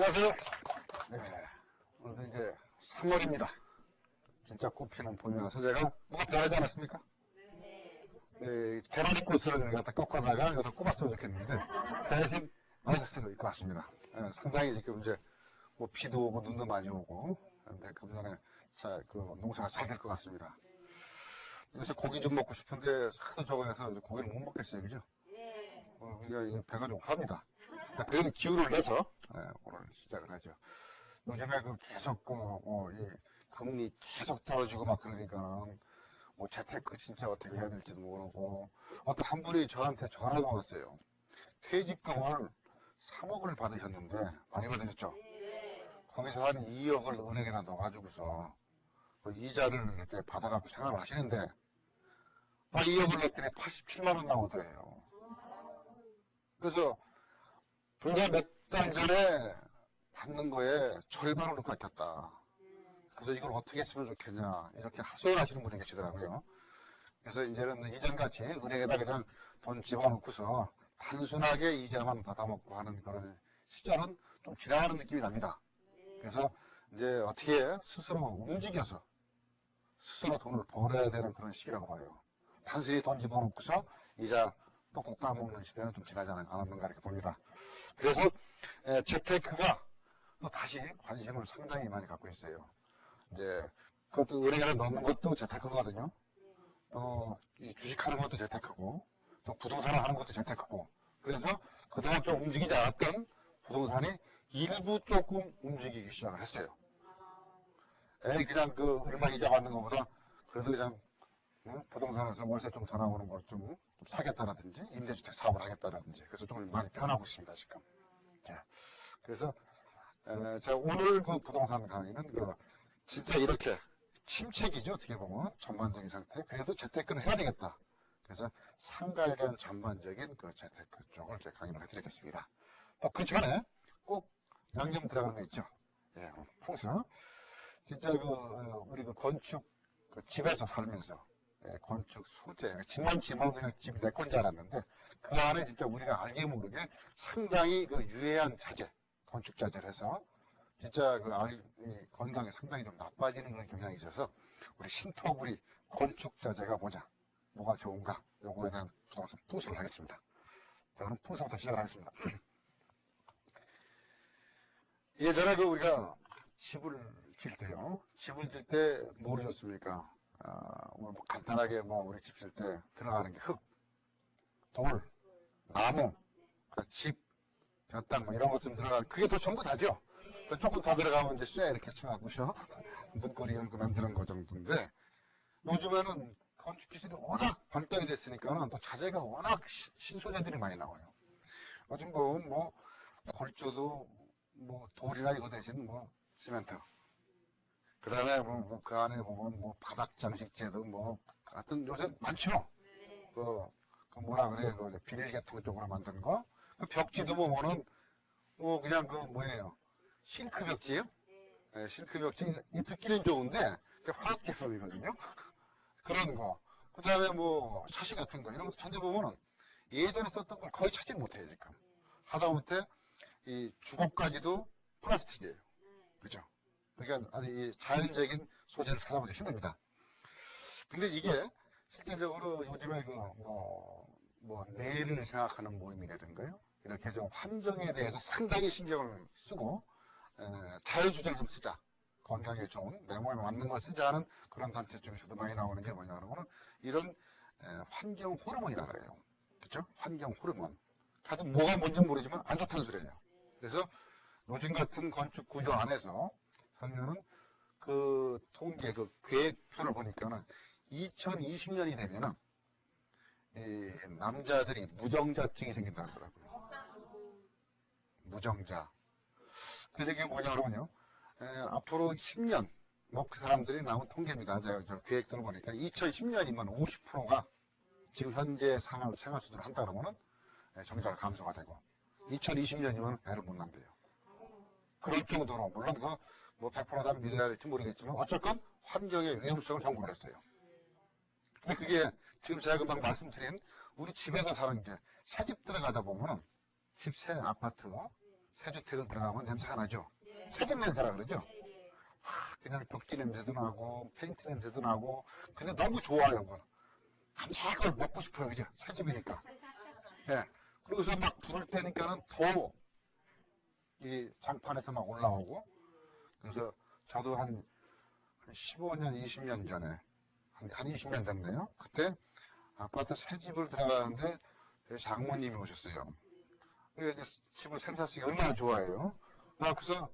안녕하세요. 네, 오늘도 이제 3월입니다. 진짜 꽃피는 봄이나 서재가 뭐가 변하지 않았습니까? 네, 개나리꽃을 갖다 꺾어다가 여기다 꼽았으면 좋겠는데 대신 와이셔츠를 입고 왔습니다. 네, 상당히 지금 이제 뭐 비도 오고 눈도 많이 오고 근데 금년에 그 농사가 잘 될 것 같습니다. 그래서 고기 좀 먹고 싶은데 하도 적어서 고기를 못 먹겠어요, 그죠? 우리가 배가 좀 고파합니다. 그래도 기운을 내서 오늘 시작을 하죠. 요즘에 계속 이 금리 계속 떨어지고 막 그러니까 뭐 재테크 진짜 어떻게 해야 될지도 모르고 어떤 한 분이 저한테 전화가 왔어요. 퇴직금을 3억을 받으셨는데 많이 받으셨죠? 거기서 한 2억을 은행에다 넣어가지고서 그 이자를 이렇게 받아갖고 생활을 하시는데 2억을 냈더니 87만 원 나오더래요. 그래서 불과 몇 달 전에 받는 거에 절반으로 깎였다. 그래서 이걸 어떻게 했으면 좋겠냐 이렇게 하소연하시는 분이 계시더라고요. 그래서 이제는 이전같이 은행에다 그냥 돈 집어넣고서 단순하게 이자만 받아먹고 하는 그런 시절은 좀 지나가는 느낌이 납니다. 그래서 이제 어떻게 스스로 움직여서 스스로 돈을 벌어야 되는 그런 시기라고 봐요. 단순히 돈 집어넣고서 이자 또 깎아먹는 시대는 좀 지나지 않았는가 이렇게 봅니다. 그래서 재테크가 또 다시 관심을 상당히 많이 갖고 있어요. 이제 그것도 은행에 넣는 것도 재테크거든요. 이 주식하는 것도 재테크고 또 부동산을 하는 것도 재테크고 그래서 그동안 좀 움직이지 않았던 부동산이 일부 조금 움직이기 시작을 했어요. 그냥 얼마 이자 받는 것보다 그래도 그냥 부동산에서 월세 좀 더 나오는 걸 좀 사겠다라든지 임대주택 사업을 하겠다라든지 그래서 좀 많이 변하고 있습니다 지금. 그래서 제가 오늘 부동산 강의는 진짜 이렇게 침체기죠 어떻게 보면 전반적인 상태. 그래도 재테크는 해야 되겠다. 그래서 상가에 대한 전반적인 재테크 쪽을 제가 강의를 해드리겠습니다. 그 전에 꼭 양념 들어가는 거 있죠. 풍수. 진짜 우리 건축 집에서 살면서 건축 소재 집만 지면 그냥 집이 내 건 줄 알았는데 그 안에 진짜 우리가 알게 모르게 상당히 유해한 자재 건축 자재를 해서 진짜 건강에 상당히 좀 나빠지는 그런 경향이 있어서 우리 신토부리 건축 자재가 뭐가 좋은가 요거에 대한 풍수를 하겠습니다. 자, 그럼 풍수부터 시작을 하겠습니다. 예전에 우리가 집을 질 때요. 집을 질 때 뭐를 줬습니까? 오늘 간단하게 우리 집 질 때 들어가는 게 흙, 돌, 나무, 집, 벼땅 이런 것 좀 들어가 그게 더 전부 다죠. 조금 더 들어가면 이제 쇠 이렇게 쳐갖고서 문고리 열고 만드는 거 정도인데 요즘에는 건축 기술이 워낙 발달이 됐으니까는 또 자재가 워낙 신소재들이 많이 나와요. 요즘 골조도 돌이나 이거 대신 시멘트. 그 다음에 그 안에 보면 바닥 장식재도 하여튼 요새 많죠. 뭐라 그래 비닐 계통 쪽으로 만든 거. 벽지도 보면은 그냥 뭐예요? 싱크 벽지예요? 네, 싱크 벽지. 이 듣기는 좋은데 화학 제품이거든요. 그런 거. 그 다음에 샤시 같은 거 이런 것도 찾아보면은 예전에 썼던 걸 거의 찾지 못해요 지금. 하다못해 이 주걱까지도 플라스틱이에요. 그죠? 그러니까 아주 이 자연적인 소재를 찾아보기 힘듭니다. 근데 이게 실제적으로 요즘에 내일을 생각하는 모임이라든가요. 이렇게 좀 환경에 대해서 상당히 신경을 쓰고 자연수제를 좀 쓰자. 건강에 좋은 내 몸에 맞는 걸 쓰자 하는 그런 단체 중에서도 많이 나오는 게 뭐냐 그러면 이런 환경 호르몬이라고 그래요. 그렇죠? 환경 호르몬. 하여튼 뭐가 뭔지 모르지만 안 좋다는 소리예요. 그래서 요즘 같은 건축 구조 안에서 하면은 통계 계획표를 보니까는 2020년이 되면은 이 남자들이 무정자증이 생긴다 하더라고요. 무정자. 그래서 이게 뭐냐 그러면요. 앞으로 10년 그 사람들이 나온 통계입니다. 제가 계획들을 보니까 2010년이면 50%가 지금 현재 생활수준을 한다 그러면은 정자가 감소가 되고 2020년이면 애를 못 낳는데요. 그럴 정도로 물론 100%다 믿어야 될지 모르겠지만 어쨌건 환경의 위험성을 경고를 했어요. 근데 그게 지금 제가 금방 말씀드린 우리 집에서 사는 게 새집 들어가다 보면은 집 새 아파트 새주택을 들어가면 냄새가 나죠. 새집 냄새라 그러죠. 그냥 벽지 냄새도 나고 페인트 냄새도 나고 근데 너무 좋아요. 그건. 밤새걸 먹고 싶어요. 그죠? 새집이니까. 예. 그러고서 막 불을 때니까는 더 이 장판에서 막 올라오고 그래서 저도 한 15년, 20년 전에 한 20년 됐네요. 그때 아파트 새 집을 들어가는데 장모님이 오셨어요. 이제 집을 생사 쓰기 얼마나 좋아해요. 그래서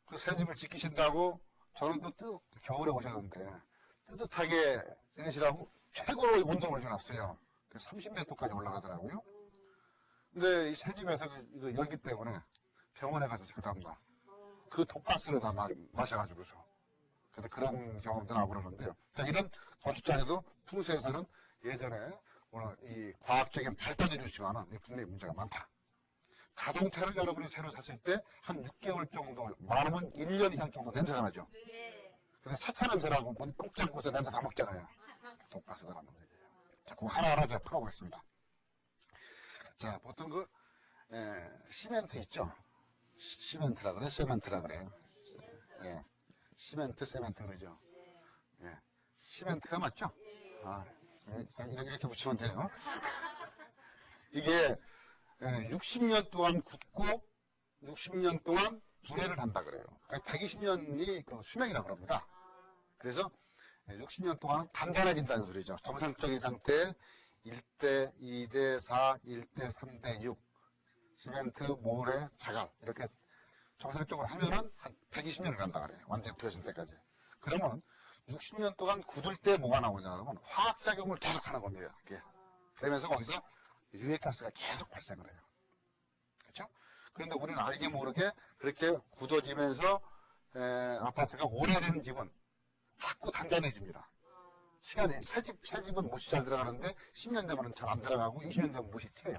그 새 집을 지키신다고 저는 또 겨울에 오셨는데 뜨뜻하게 지내시라고 최고로 온도를 올려놨어요. 30몇 도까지 올라가더라고요. 근데 이 새 집에서 이거 열기 때문에 병원에 가서 그 다음날 그 독가스를 다 마셔가지고서 그래서 그런 경험도 나고 그러는데요. 이런 건축자재도 풍수에서는 예전에 오늘 이 과학적인 발달해 주지만은 분명히 문제가 많다. 자동차를 여러분이 새로 샀을 때 한 6개월 정도, 많으면 1년 이상 정도 냄새가 나죠. 근데 세차 냄새라고 문 꼭 잠고서 냄새 다 먹잖아요. 독가스라는 얘기예요. 자, 그거 하나하나 제가 풀어보겠습니다. 자, 보통 시멘트 있죠? 시멘트라 그래? 세멘트라 그래요? 예. 시멘트, 세멘트 그러죠? 예. 시멘트가 맞죠? 아, 이렇게 붙이면 돼요. 이게 60년 동안 굳고 60년 동안 분해를 한다 그래요. 120년이 그 수명이라고 합니다. 그래서 60년 동안은 단단해진다는 소리죠. 정상적인 상태 1대, 2대, 4, 1대, 3대, 6 시멘트, 모래, 자갈 이렇게 정상적으로 하면은 한 120년을 간다 그래요. 완전히 부서질 때까지. 그러면 60년 동안 굳을 때 뭐가 나오냐면 화학작용을 계속 하는 겁니다. 이게. 그러면서 거기서 유해가스가 계속 발생을 해요. 그렇죠? 그런데 우리는 알게 모르게 그렇게 굳어지면서 아파트가 오래된 집은 자꾸 단단해집니다. 시간이 새 집은 못이 잘 들어가는데 10년 되면 잘 안 들어가고 20년 되면 못이 튀어요.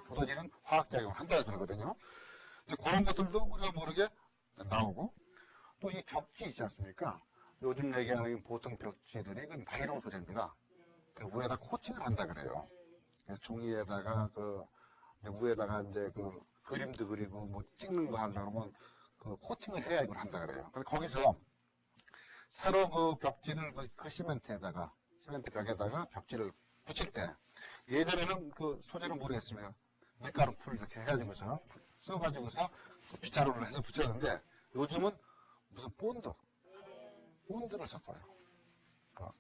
굳어지는 화학작용을 한다는 소리거든요. 그런 것들도 우리가 모르게 나오고 또 이 벽지 있지 않습니까? 요즘 얘기하는 보통 벽지들이 그 나일론 소재입니다. 그 위에다 코팅을 한다 그래요. 종이에다가 위에다가 이제 그림도 그리고 뭐 찍는 거 하려면 그 코팅을 해야 이걸 한다 그래요. 근데 거기서 새로 그 벽지를 그 시멘트 벽에다가 벽지를 붙일 때 예전에는 그 소재를 모르겠으면 밀가루 풀 이렇게 해가지고서 써가지고서 빗자루를 해서 붙였는데 요즘은 무슨 본드를 섞어요.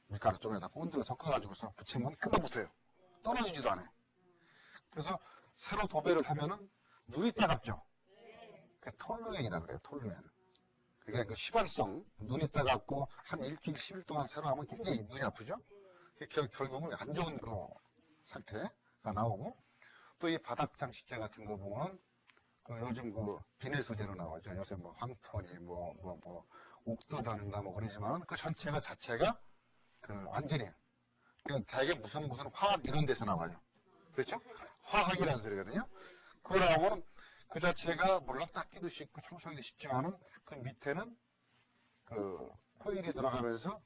밀가루 쪽에다 본드를 섞어가지고서 붙이면 금방 붙어요. 떨어지지도 않아요. 그래서 새로 도배를 하면은 눈이 따갑죠. 그 톨루엔이라 그래요. 톨루엔. 그게 그 휘발성 눈이 따갑고 한 일주일 10일 동안 새로 하면 굉장히 눈이 아프죠. 결국은 안 좋은 그 상태가 나오고 또 이 바닥 장식재 같은 거 보면 요즘 비닐 소재로 나오죠. 요새 황토니 옥도 다는다 그러지만 그 자체가 완전히 되게 무슨 화학 이런 데서 나와요. 그렇죠? 화학이라는 소리거든요. 그러면 그 자체가 물론 닦기도 쉽고 청소하기도 쉽지만은 그 밑에는 코일이 들어가면서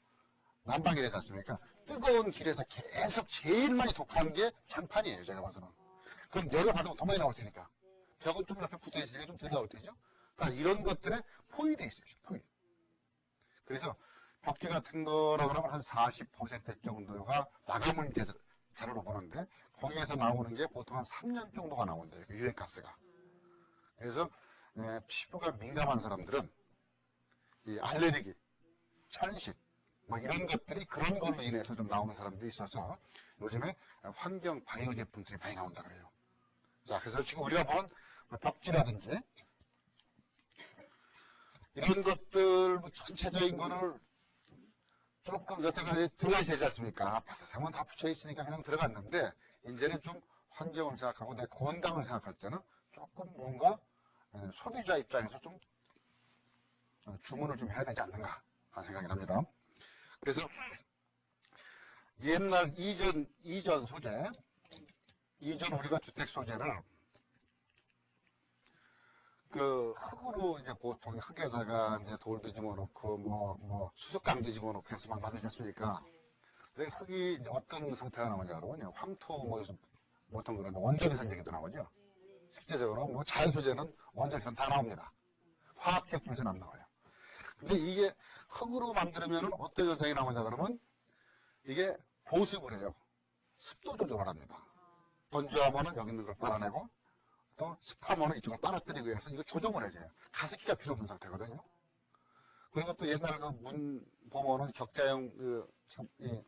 난방이 되지 않습니까? 뜨거운 길에서 계속 제일 많이 독한 게 장판이에요. 제가 봐서는. 그럼 내가 받으면 더 많이 나올 테니까. 벽은 좀 옆에 붙어 있으니까 좀 덜 나올 테죠. 이런 것들에 포일이 있어요. 포일. 그래서 벽지 같은 거라 그러면 한 40% 정도가 마감은 자료로 보는데 거기에서 나오는 게 보통 한 3년 정도가 나온대요. 유해가스가. 그래서 피부가 민감한 사람들은 이 알레르기, 천식 이런 것들이 그런 걸로 인해서 좀 나오는 사람들이 있어서 요즘에 환경 바이오 제품들이 많이 나온다 그래요. 자, 그래서 지금 우리가 보는 벽지라든지 이런 것들 전체적인 거를 조금 여태까지 들어가 있지 않습니까? 바사상은 다 붙여 있으니까 그냥 들어갔는데 이제는 좀 환경을 생각하고 내 건강을 생각할 때는 조금 뭔가 소비자 입장에서 좀 주문을 좀 해야 되지 않는가 하는 생각이 납니다. 그래서 옛날 이전 소재, 이전 우리가 주택 소재를 흙으로 이제 보통 흙에다가 이제 돌도 집어넣고 수족강도 집어넣고 해서 막 만들지 않습니까? 근데 흙이 어떤 상태가 나오냐 그러면 황토 보통 그런 원적외선 얘기도 나오죠. 실제적으로 뭐 자연 소재는 원자재는 다 나옵니다. 화학 제품에서는 안 나와요. 근데 이게 흙으로 만들면 어떤 현상이 나오냐 그러면 이게 보습을 해요. 습도 조절을 합니다. 건조하면은 여기 있는 걸 빨아내고 또 습하면은 이쪽을 빨아들이고 해서 이거 조정을 해줘요. 가습기가 필요 없는 상태거든요. 그리고 또 옛날 그 문 보면은 격자형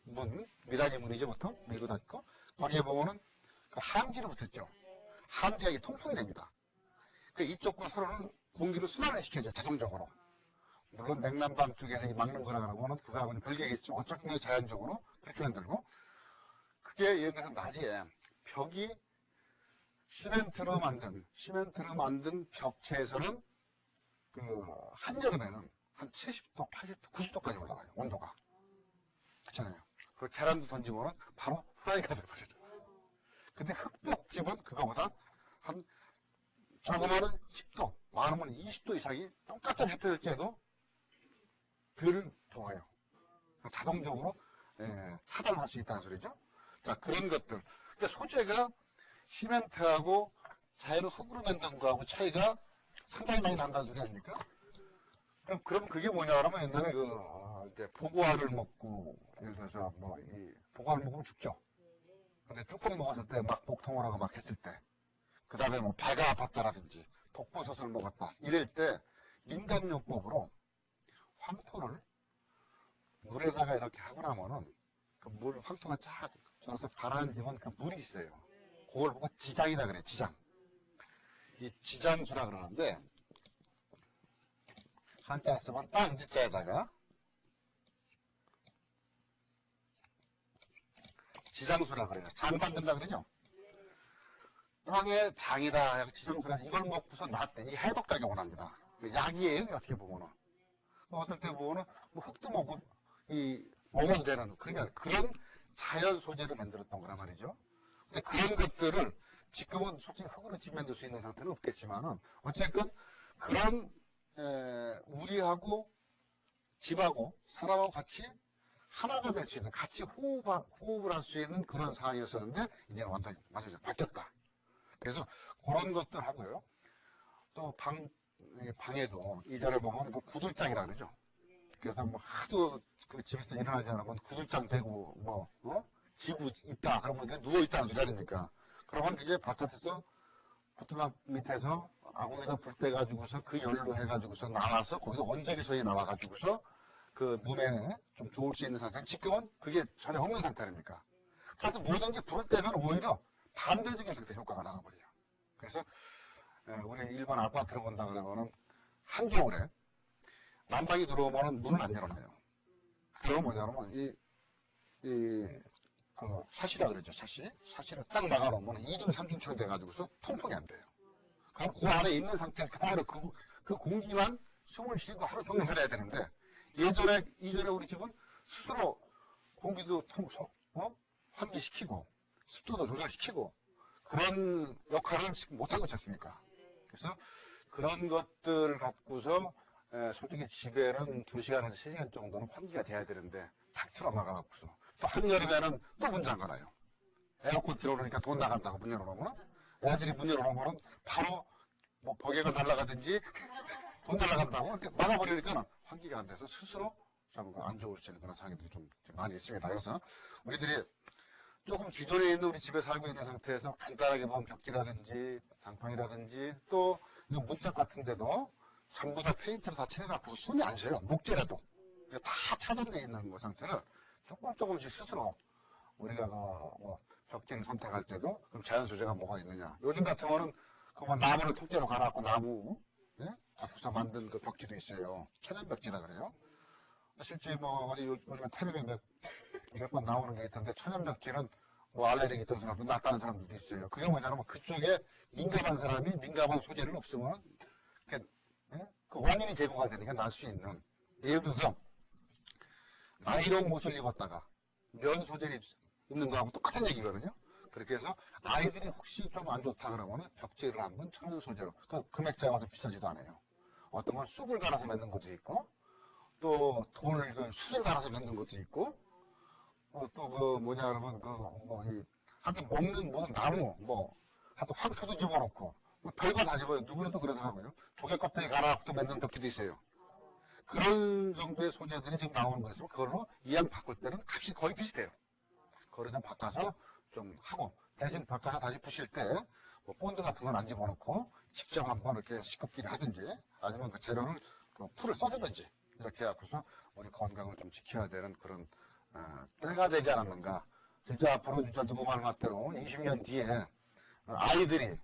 문, 미닫이 문이죠 보통 밀고 닫고 거기에 보면은 그 항지로 붙었죠. 항지가 이게 통풍이 됩니다. 그 이쪽과 서로는 공기를 순환을 시켜줘요 자동적으로. 물론 냉난방 쪽에서 막는 거라고는 그거하고는 별개겠죠. 어쩌면 자연적으로 그렇게 만들고 그게 예를 들어서 낮에 벽이 시멘트로 만든 벽체에서는 그 한여름에는 한 70도, 80도, 90도까지 올라가요. 온도가. 그렇잖아요. 그 계란도 던지면은 바로 후라이가 돼버려요. 근데 흙벽집은 그거보다 한 적으면은 10도, 많으면 20도 이상이 똑같은 햇볕에도 덜 더워요. 자동적으로 차단할 수 있다는 소리죠. 자, 그런 것들. 그러니까 소재가 시멘트하고 자연을 흙으로 만든 거하고 차이가 상당히 많이 난다는 소리 아닙니까? 그럼 그게 뭐냐 그러면 옛날에 이제 보고알을 먹고 예를 들어서 뭐 이 보고알 먹으면 죽죠. 근데 쭈꾸미 먹었을 때 막 복통을 하고 막 했을 때 그 다음에 뭐 배가 아팠다라든지 독버섯을 먹었다 이럴 때 민간요법으로 황토를 물에다가 이렇게 하고 나면은 그 물 황토가 쫙 쪄서 가라앉으면 그 물이 있어요. 그걸 보고 지장이라 그래. 지장. 이 지장수라 그러는데 한자 쓰면 땅지자에다가 지장수라 그래요. 장 만든다 그러죠. 땅의 장이다. 지장수라 이걸 먹고서 나왔대. 이게 해독작용을 합니다. 약이에요. 어떻게 보면은. 어떨 때 보면은 뭐 흙도 먹고 먹어도 되는 그런 자연 소재를 만들었던 거란 말이죠. 근데 그런 것들을 지금은 솔직히 흙으로 집 만들 수 있는 상태는 없겠지만은 어쨌든 그런 우리하고 집하고 사람하고 같이 하나가 될 수 있는 같이 호흡을 할 수 있는 그런 상황이었었는데 이제는 완전히 바뀌었다. 그래서 그런 것들 하고요. 또 방에도 이자를 보면 그 구들장이라 그러죠. 그래서 뭐 하도 그 집에서 일어나지 않으면 구들장 대고 지구 있다 그러면 그냥 누워 있다는 소리 아닙니까? 그러면 그게 바깥에서 부트막 밑에서 아궁이에다 불 떼가지고서 그 열로 해가지고서 나와서 거기서 원자기선이 나와가지고서 그 몸에 좀 좋을 수 있는 상태. 지금은 그게 전혀 없는 상태 아닙니까? 그래서 모든 게 불을 떼면 오히려 반대적인 상태 효과가 나와버려요. 그래서 우리 일반 아파트로 본다 그러면은 한겨울에 난방이 들어오면 문을 안 열어놔요. 그러면 뭐냐면 그 샤시라 그러죠. 샤시를 딱 막아놓으면 2중 3중처럼 돼가지고서 통풍이 안 돼요. 그럼 그 안에 있는 상태는 그대로 그 공기만 숨을 쉬고 하루 종일 살아야 되는데 이전에 우리 집은 스스로 공기도 환기시키고 습도도 조절시키고 그런 역할을 지금 못한 거지 않습니까? 그래서 그런 것들 갖고서 솔직히 집에는 2시간에서 3시간 정도는 환기가 돼야 되는데 탁 틀어 막아갖고서 또 한여름에는 또 문 잠가놔요. 에어컨 들어오니까 돈 나간다고 문 열어놓으면 애들이 문 열어놓으면 바로 뭐 버개가 날아가든지 돈 날아간다고 이렇게 막아버리니까 환기가 안 돼서 스스로 좀 안 좋을 수 있는 그런 상황들이 좀 많이 있습니다. 그래서 우리들이 조금 기존에 있는 우리 집에 살고 있는 상태에서 간단하게 보면 벽지라든지 장판이라든지 또 문짝 같은 데도 전부 다 페인트를 다 칠해갖고 숨이 안 쉬어요. 목재라도 다 차단되어 있는 그 상태를 조금씩 스스로 우리가 벽지를 선택할 때도 그럼 자연 소재가 뭐가 있느냐. 요즘 같은 거는 그만 나무를 통째로 갈아갖고 나무 갖고서 만든 그 벽지도 있어요. 천연 벽지라 그래요. 실제 어디 요즘에 텔레비에 몇 번 나오는 게 있던데 천연 벽지는 알레르기 있던 사람도 낫다는 사람들도 있어요. 그게 뭐냐면 그쪽에 민감한 사람이 민감한 소재를 없으면 그 원인이 제거가 되니까 날 수 있는 예를 들어서 나이롱 옷을 입었다가 면 소재를 입는 거하고 똑같은 얘기거든요. 그렇게 해서 아이들이 혹시 좀 안 좋다 그러면 벽지를 한번 천연 소재로 금액자가 좀 비싸지도 않아요. 어떤 건 쑥을 갈아서 만든 것도 있고 또 돌을 숯을 갈아서 만든 것도 있고 또 하여튼 먹는 나무 하여튼 황토도 집어넣고 뭐 별거 다 집어요. 누구라도 그러더라고요. 조개 껍데기 갈아부터 만드는 벽지도 있어요. 그런 정도의 소재들이 지금 나오는 것으로 그걸로 이왕 바꿀 때는 값이 거의 비슷해요. 그거를 좀 바꿔서 좀 하고 대신 바꿔서 다시 부실 때 뭐 본드 같은 건 안 집어넣고 직접 한번 이렇게 시급끼리 하든지 아니면 그 재료를 그 풀을 써주든지 이렇게 해서 우리 건강을 좀 지켜야 되는 그런 때가 되지 않았는가. 진짜 앞으로 진짜 누구 말 맞대로 20년 뒤에 아이들이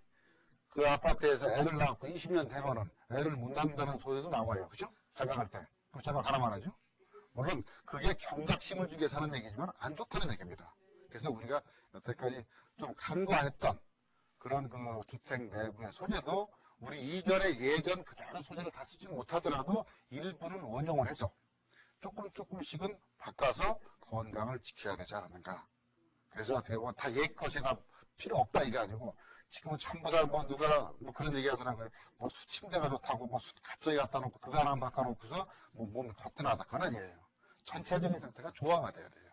그 아파트에서 애를 낳고 20년 되면은 애를 못 낳는다는 소리도 나와요. 그죠? 자각할 때. 그럼 자각 하나만 하죠? 물론 그게 경각심을 주기 위해서 하는 얘기지만 안 좋다는 얘기입니다. 그래서 우리가 여태까지 좀 간과했던 그런 그 주택 내부의 소재도 우리 이전에 예전 그대로 소재를 다 쓰지 못하더라도 일부는 원용을 해서 조금씩은 바꿔서 건강을 지켜야 되지 않았는가. 그래서 어떻게 보면 다 옛 것이 다 필요 없다 이게 아니고 지금은 전부 다 뭐 누가 뭐 그런 얘기 하더라고요. 뭐 수침대가 좋다고 뭐 갑자기 갖다 놓고 그거 하나 바꿔놓고서 뭐 몸이 거뜬하다 그런 아니에요. 전체적인 상태가 조화가 돼야 돼요.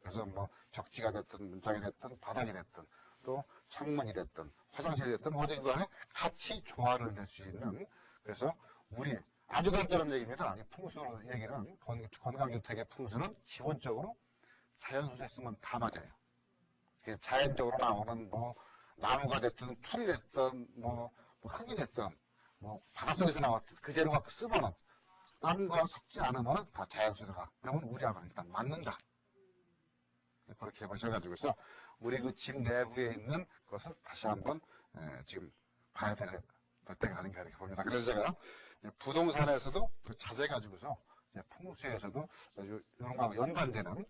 그래서 뭐 벽지가 됐든 문짝이 됐든 바닥이 됐든 또 창문이 됐든 화장실이 됐든 어디 간에 같이 조화를 낼 수 있는 그래서 우리 아주 간단한 얘기입니다. 풍수 얘기는 건강주택의 풍수는 기본적으로 자연소재 쓰면 다 맞아요. 자연적으로 나오는 뭐 나무가 됐든 풀이 됐든 뭐 흙이 됐든 뭐 바닷속에서 나왔든 그 재료 갖고 쓰면은 딴 거랑 섞지 않으면 다 자연소재가 그러면 우리하고 일단 맞는다. 그렇게 해보셔가지고서 우리 그 집 내부에 있는 것을 다시 한번 지금 봐야 될 때가 아닌가 이렇게 봅니다. 그래서 제가 부동산에서도 그 자재 가지고서 풍수에서도 이런 거하고 연관되는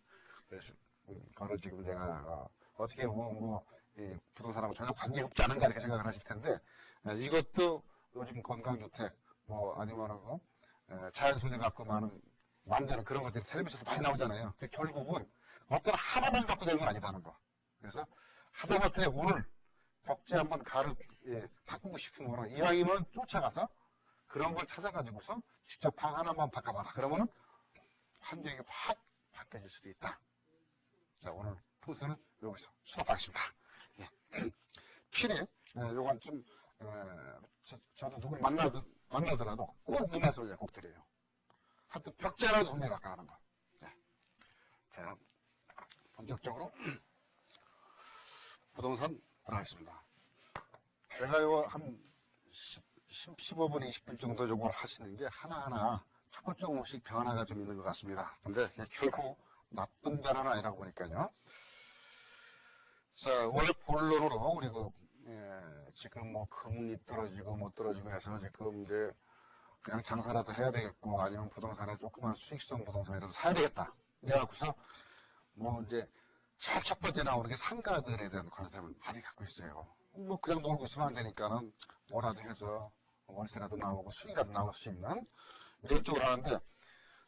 거를 지금 제가 어떻게 보면 뭐 부동산하고 전혀 관계없지 않은가 이렇게 생각을 하실 텐데 이것도 요즘 건강주택 뭐 아니면 자연소재 갖고 만드는 그런 것들이 텔레비전에서 많이 나오잖아요. 결국은 어떤 하나만 갖고 되는 건 아니다는 거. 그래서 하다못해 오늘 벽지 한번 바꾸고 싶으면 이왕이면 쫓아가서 그런 걸 찾아가지고서 직접 방 하나만 바꿔봐라. 그러면은 환경이 확 바뀌어질 수도 있다. 자, 오늘 풍수는 여기서 수업하겠습니다. 예. 필히 요건 좀 저도 누굴 만나더라도 꼭 눈에서 꼭 드려요. 하여튼 벽지라도 좀 내가 하는 거. 네. 자, 본격적으로 부동산 들어가겠습니다. 제가 요 한 15분, 20분 정도 요걸 하시는 게 하나하나 조금씩 변화가 좀 있는 것 같습니다. 근데 결코 나쁜 변화는 아니라고 보니까요. 자, 원래 본론으로 우리 지금 뭐 금리 떨어지고 못 떨어지고 해서 지금 이제 그냥 장사라도 해야 되겠고 아니면 부동산에 조그만 수익성 부동산이라도 사야 되겠다. 그래갖고서 뭐 이제 제일 첫 번째 나오는 게 상가들에 대한 관심을 많이 갖고 있어요. 뭐 그냥 놀고 있으면 안 되니까는 뭐라도 해서 월세라도 나오고 수익이라도 나올 수 있는 이런 쪽으로 하는데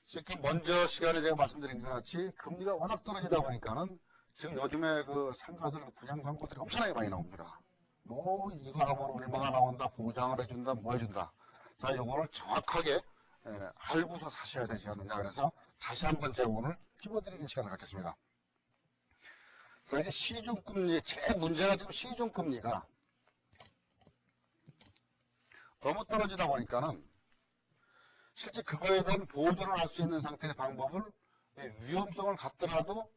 지금 먼저 시간에 제가 말씀드린 것 같이 금리가 워낙 떨어지다 보니까는 지금 요즘에 그 상가들 분양 광고들이 엄청나게 많이 나옵니다. 뭐 이거 하면 얼마나 나온다, 보장을 해준다, 뭐 해준다. 자, 요거를 정확하게 알고서 사셔야 되지 않느냐. 그래서 다시 한번 제가 오늘 찝어드리는 시간을 갖겠습니다. 자, 이제 시중금리, 제일 문제가 지금 시중금리가 너무 떨어지다 보니까는 실제 그거에 대한 보조를 할 수 있는 상태의 방법을 위험성을 갖더라도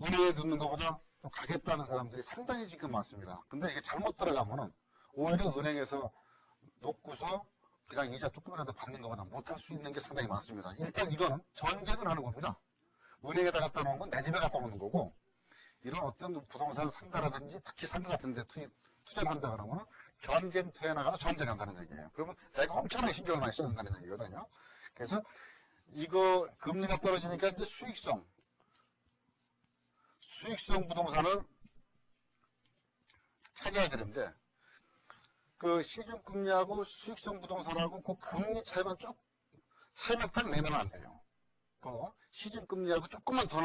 은행에 두는 것보다 좀 가겠다는 사람들이 상당히 지금 많습니다. 근데 이게 잘못 들어가면은 오히려 은행에서 놓고서 그냥 이자 조금이라도 받는 것보다 못할 수 있는 게 상당히 많습니다. 일단 이거는 전쟁을 하는 겁니다. 은행에다 갖다 놓은 건 내 집에 갖다 놓는 거고 이런 어떤 부동산 상가라든지 특히 상가 같은 데 투자를 한다 그러면 전쟁터에 나가서 전쟁한다는 얘기예요. 그러면 내가 엄청나게 신경을 많이 써야 된다는 얘기거든요. 그래서 이거 금리가 떨어지니까 이제 수익성 부동산을 찾아야 되는데 그 시중금리하고 수익성 부동산하고 그 금리 차이만 차이만 딱 내면 안 돼요. 그 시중금리하고 조금만 더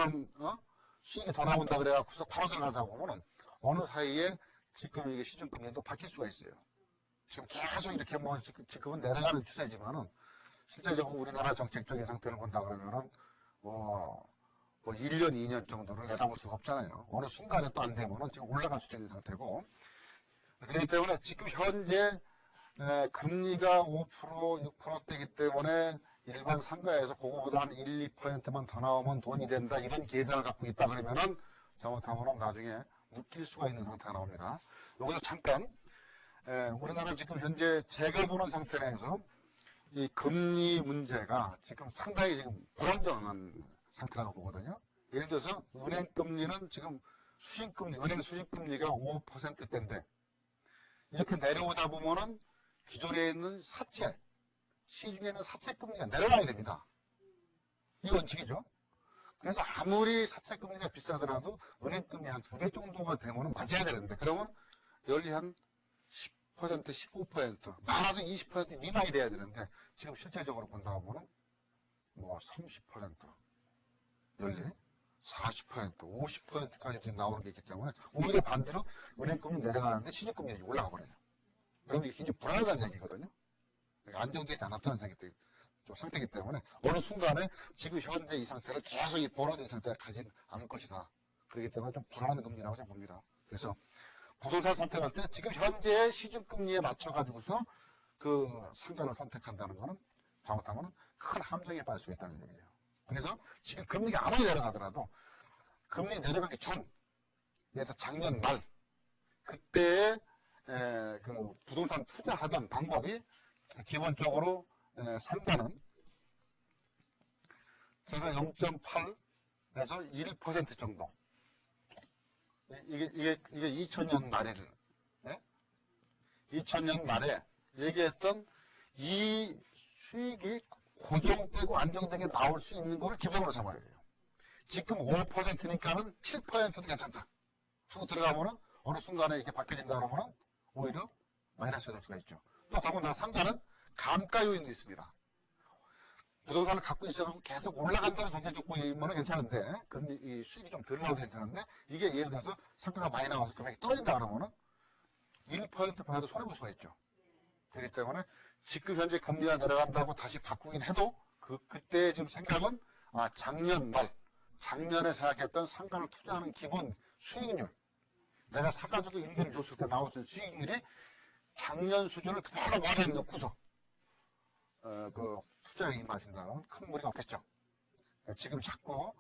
수익이 더 나온다 그래갖고서 바로 들어가다 보면은 어느 사이에 지금 이게 시중금리도 바뀔 수가 있어요. 지금 계속 이렇게 뭐 지금은 내려가는 추세지만은 실제적으로 우리나라 정책적인 상태를 본다 그러면은 뭐 1년, 2년 정도를 내다볼 수가 없잖아요. 어느 순간에 또 안 되면은 지금 올라갈 수 있는 상태고 그렇기 때문에 지금 현재 금리가 5%, 6%대이기 때문에 일반 상가에서 그거보다 한 1, 2%만 더 나오면 돈이 된다. 이런 계산을 갖고 있다 그러면은 잘못하면 나중에 묶일 수가 있는 상태가 나옵니다. 여기서 잠깐 우리나라 지금 현재 제가 보는 상태에서 이 금리 문제가 지금 상당히 지금 불안정한 상태라고 보거든요. 예를 들어서 은행 금리는 지금 수신금리, 은행 수신금리가 5%대인데 이렇게 내려오다 보면은 기존에 있는 사채, 시중에 있는 사채 금리가 내려가야 됩니다. 이 원칙이죠. 그래서 아무리 사채 금리가 비싸더라도 은행 금리 한 2배 정도가 되면은 맞아야 되는데 그러면 연리 한 10%, 15%, 많아서 20% 미만이 돼야 되는데 지금 실제적으로 본다 보면 뭐 30%, 연리 40%, 50%까지 나오는 게 있기 때문에 오히려 반대로 은행금리 내려가는데 시중금리가 올라가 버려요. 그러면 이게 굉장히 불안하다는 얘기거든요. 안정되지 않았다는 상태이기 때문에 어느 순간에 지금 현재 이 상태를 계속 이 보라진 상태를 가진 않을 것이다. 그렇기 때문에 좀 불안한 금리라고 생각합니다. 그래서 부동산 선택할 때 지금 현재 시중금리에 맞춰가지고서 그 상가를 선택한다는 거는 잘못하면 큰 함정에 빠질 수 있다는 얘기예요. 그래서 지금 금리가 아무리 내려가더라도 금리 내려가기 전, 예를 작년 말 그때에 그 부동산 투자하던 방법이 기본적으로 상가는 제가 0.8에서 1% 정도. 이게 2000년 말에를, 2000년 말에 얘기했던 이 수익이 고정되고 안정되게 나올 수 있는 걸 기본으로 삼아야 돼요. 지금 5%니까는 7%도 괜찮다 하고 들어가면은 어느 순간에 이렇게 바뀌어진다 그러면은 오히려 마이너스가 될 수가 있죠. 또 더군다나 상가는 감가 요인도 있습니다. 부동산을 갖고 있어서 계속 올라간다는 전제 조건이면 괜찮은데, 근데 이 수익이 좀 덜 나와도 괜찮은데, 이게 예를 들어서 상가가 많이 나와서 금액이 떨어진다 그러면은 1% 받아도 손해볼 수가 있죠. 그렇기 때문에 지금 현재 금리가 내려간다고 다시 바꾸긴 해도 그때 지금 생각은 작년 말, 작년에 생각했던 상가를 투자하는 기본 수익률, 내가 사가지고 임대를 줬을 때 나왔던 수익률이 작년 수준을 그대로 원에 넣고서 그 투자에 임하신다면 큰 무리가 없겠죠. 지금 자꾸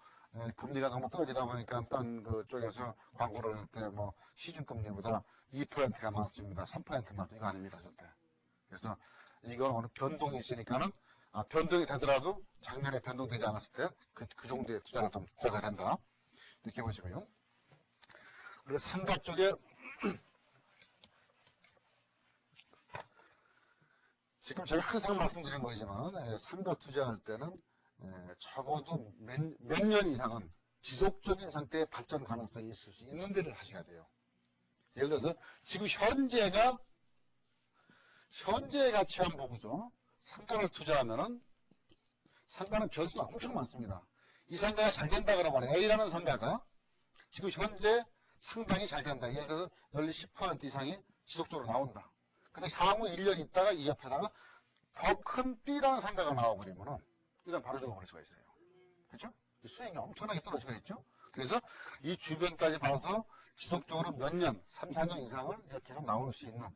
금리가 너무 떨어지다 보니까 딴 그쪽에서 광고를 할 때 뭐 시중금리보다 2%가 많습니다. 3%만 이거 아닙니다, 절대. 그래서 이건 어느 변동이 있으니까는 변동이 되더라도 작년에 변동되지 않았을 때 그 정도의 투자를 좀 들어가야 된다. 이렇게 보시고요. 그리고 상가 쪽에 지금 제가 항상 말씀드린 거지만 상가 투자할 때는 적어도 몇 년 이상은 지속적인 상태의 발전 가능성이 있을 수 있는 데를 하셔야 돼요. 예를 들어서 지금 현재의 가치 한번 보고서 상가를 투자하면은 상가는 변수가 엄청 많습니다. 이 상가가 잘 된다 그러면 A라는 상가가 지금 현재 상당히 잘 된다. 예를 들어서 연리 10% 이상이 지속적으로 나온다. 근데 향후 1년 있다가 이 옆에다가 더 큰 B라는 상가가 나와버리면은 이건 바로 죽어버릴 수가 있어요. 그렇죠? 수익이 엄청나게 떨어지게 있죠. 그래서 이 주변까지 봐서 지속적으로 몇 년, 3, 4년 이상을 계속 나올 수 있는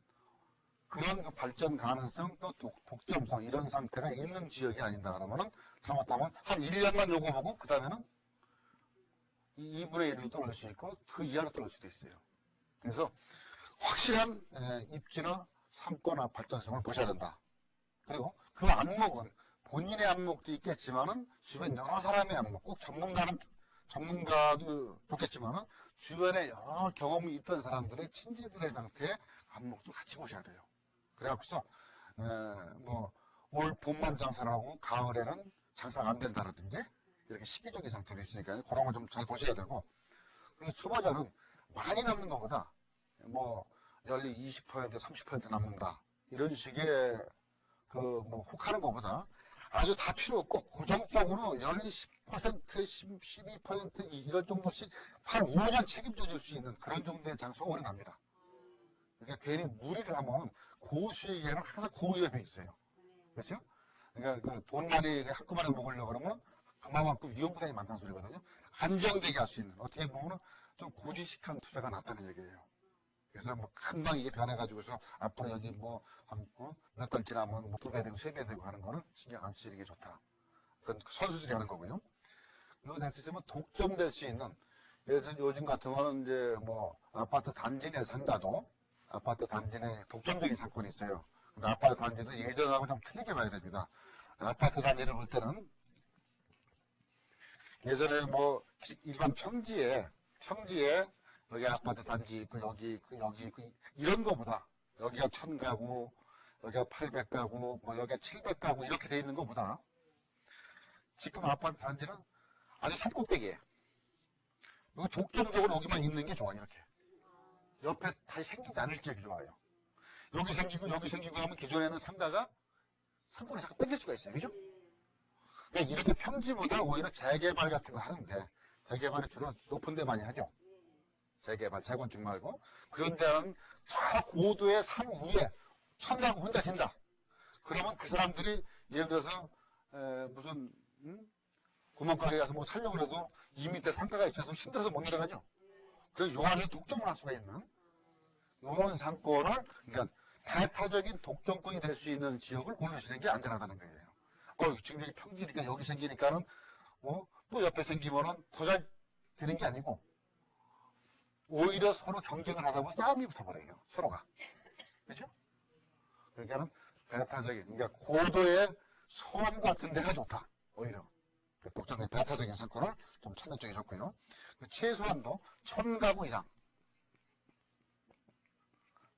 그런 그 발전 가능성 또 독점성 이런 상태가 있는 지역이 아닌다 그러면은 잘못하면 한 1년만 요거 보고 그 다음에는 2분의 1로 떨어질 수 있고 그 이하로 떨어질 수도 있어요. 그래서 확실한 입지나 상권화 발전성을 보셔야 된다. 그리고 그 안목은 본인의 안목도 있겠지만은 주변 여러 사람의 안목, 꼭 전문가도 좋겠지만은 주변에 여러 경험이 있던 사람들의 친지들의 상태의 안목도 같이 보셔야 돼요. 그래갖고서 뭐 올 봄만 장사를 하고 가을에는 장사가 안 된다라든지 이렇게 시기적인 상태가 있으니까 그런 거 좀 잘 보셔야 되고, 그리고 초보자는 많이 남는 것보다 뭐 연리 20%, 30% 남는다 이런 식의 뭐 혹하는 것보다 아주 다 필요 없고 고정적으로 연리 10%, 12% 이런 정도씩 한 5년 책임져 줄 수 있는 그런 정도의 장소가 오래 갑니다. 그러니까 괜히 무리를 하면 고수익에는 항상 고위험이 있어요. 그렇죠? 그러니까 돈 많이 한꺼번에 먹으려고 그러면 그만큼 위험부담이 많다는 소리거든요. 안정되게 할 수 있는, 어떻게 보면 좀 고지식한 투자가 낫다는 얘기예요. 그래서 뭐 금방 이게 변해가지고서 앞으로 여기 뭐 몇 달 지나면 뭐 2배 되고 3배 되고 하는 거는 신경 안 쓰시는 게 좋다. 그건 선수들이 하는 거고요. 그리고 될 수 있으면 독점될 수 있는, 예를 들어서 요즘 같은 거는 이제 뭐 아파트 단지 내 상가도 아파트 단지 내 독점적인 사건이 있어요. 근데 아파트 단지도 예전하고 좀 틀리게 봐야 됩니다. 아파트 단지를 볼 때는 예전에 뭐 일반 평지에 여기 아파트 단지 있고 여기 있고 이런 거보다 여기가 1000가구, 여기가 800가구, 뭐 여기가 700가구 이렇게 돼 있는 거보다 지금 아파트 단지는 아주 산꼭대기에 여기 독점적으로 여기만 있는 게 좋아요. 이렇게 옆에 다시 생기지 않을 게 좋아요. 여기 생기고 하면 기존에는 상가가 상권을 자꾸 뺏길 수가 있어요. 그죠? 근데 이렇게 평지보다 오히려 재개발 같은 거 하는데, 재개발이 주로 높은 데 많이 하죠. 재개발, 재건축 말고. 그런 데는 저 고도의 산 위에 천가구 혼자 진다. 그러면 그 사람들이 예를 들어서 무슨 구멍가게 가서 뭐 살려고 해도 이 밑에 상가가 있어도 힘들어서 못 내려가죠. 그래서 요 안에 독점을 할 수가 있는 이런 상권을, 그러니까 배타적인 독점권이 될 수 있는 지역을 고르시는 게 안전하다는 거예요. 지금 여기 평지니까 여기 생기니까는 또 옆에 생기면은 더 잘 되는 게 아니고 오히려 서로 경쟁을 하다 보면 싸움이 붙어버려요. 서로가. 그렇죠? 그러니까는 배타적인, 그러니까 고도의 소원 같은 데가 좋다. 오히려 독점의 배타적인 상권을 좀 찾는 쪽이 좋고요. 최소한도 1000가구 이상,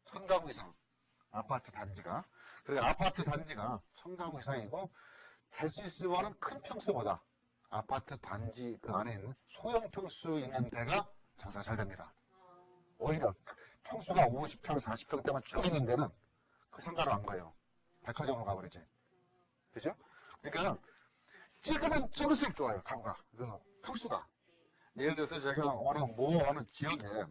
1000가구 이상 아파트 단지가, 그리고 아파트 단지가 1000가구 이상이고 될 수 있으면 큰 평수보다 아파트 단지 그 안에 있는 소형 평수 있는 데가 장사가 잘 됩니다. 오히려 평수가 50평, 40평대만 쭉 있는 데는 그 상가로 안 가요. 백화점으로 가버리지. 그죠? 그러니까 찍으면 찍을수록 좋아요. 가구가. 그래서 평수가. 예를 들어서 제가 어느 지역에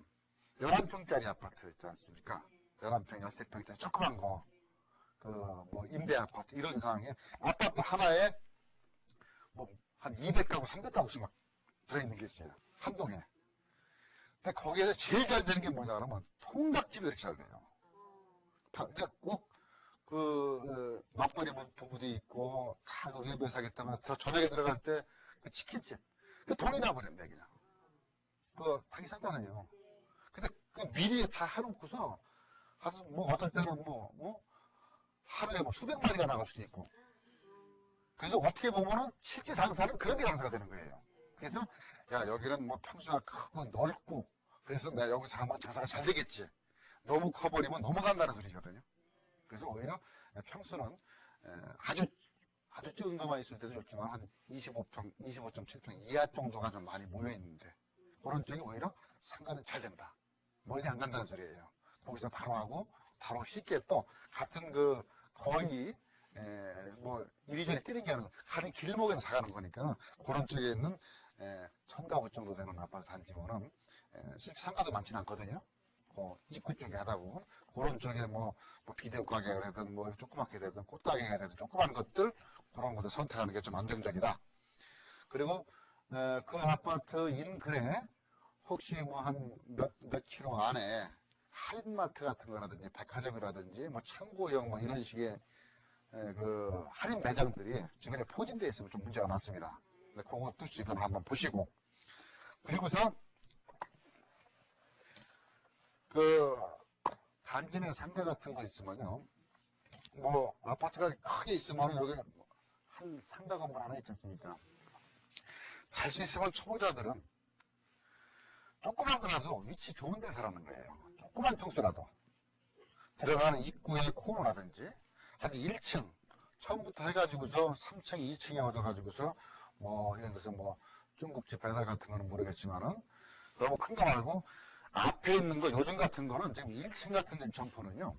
11평짜리 아파트 있지 않습니까? 11평, 13평짜리 조그만 거. 뭐 임대 아파트 이런 상황에 아파트 하나에 뭐 한 200가구, 300가구씩 막 들어있는 게 있어요. 한 동에. 근데 거기에서 제일 잘 되는 게 뭐냐 그러면 통닭집이 이렇게 잘 돼요. 그러니까 꼭 맞벌이 부부도 있고 다 외부에 사겠다면 저녁에 들어갈 때 그 치킨집 돈이 나버렸네 그냥. 하기 싸잖아요. 근데 미리 다 해놓고서 뭐 어떨 때는 하루에 수백 마리가 나갈 수도 있고. 그래서 어떻게 보면은 실제 장사는 그런 게 장사가 되는 거예요. 그래서 야 여기는 평수가 크고 넓고 그래서 내가 여기서 하면 장사가 잘 되겠지. 너무 커버리면 넘어간다는 소리거든요. 그래서 오히려 평수는 아주 적은 것만 있을 때도 좋지만 한 25평, 25.7평 이하 정도가 좀 많이 모여있는데 그런 쪽이 오히려 상가는 잘 된다. 멀리 안 간다는 소리예요. 거기서 바로 하고 바로 쉽게 또 같은 거의 이리저리 뛰는 게 아니라 가는 길목에서 사가는 거니까 그런 쪽에 있는 1000가구 정도 되는 아파트 단지면은 실제 상가도 많지는 않거든요. 입구 쪽에 하다 보면 그런 쪽에 비디오 가게가 되든 조그맣게 되든 꽃가게가 되든 조그만 것들 그런 것들 선택하는 게 좀 안정적이다. 그리고 그 아파트 인근에 혹시 한 몇 킬로 안에 할인마트 같은 거라든지 백화점이라든지 창고형 이런 식의 할인 매장들이 주변에 포진되어 있으면 좀 문제가 많습니다. 근데 그것도 주변을 한번 보시고, 그리고서 단지 내 상가 같은 거 있으면요, 아파트가 크게 있으면 여기 한 상가 건물 하나 있지 않습니까? 살 수 있으면 초보자들은 조그만 거라도 위치 좋은 데 사라는 거예요. 조그만 평수라도. 들어가는 입구의 코너라든지, 한 1층, 처음부터 해가지고서 3층, 2층에 얻어가지고서, 예를 들어서 중국집 배달 같은 거는 모르겠지만은, 너무 큰 거 말고, 앞에 있는 거, 요즘 같은 거는 지금 1층 같은 데 점포는요,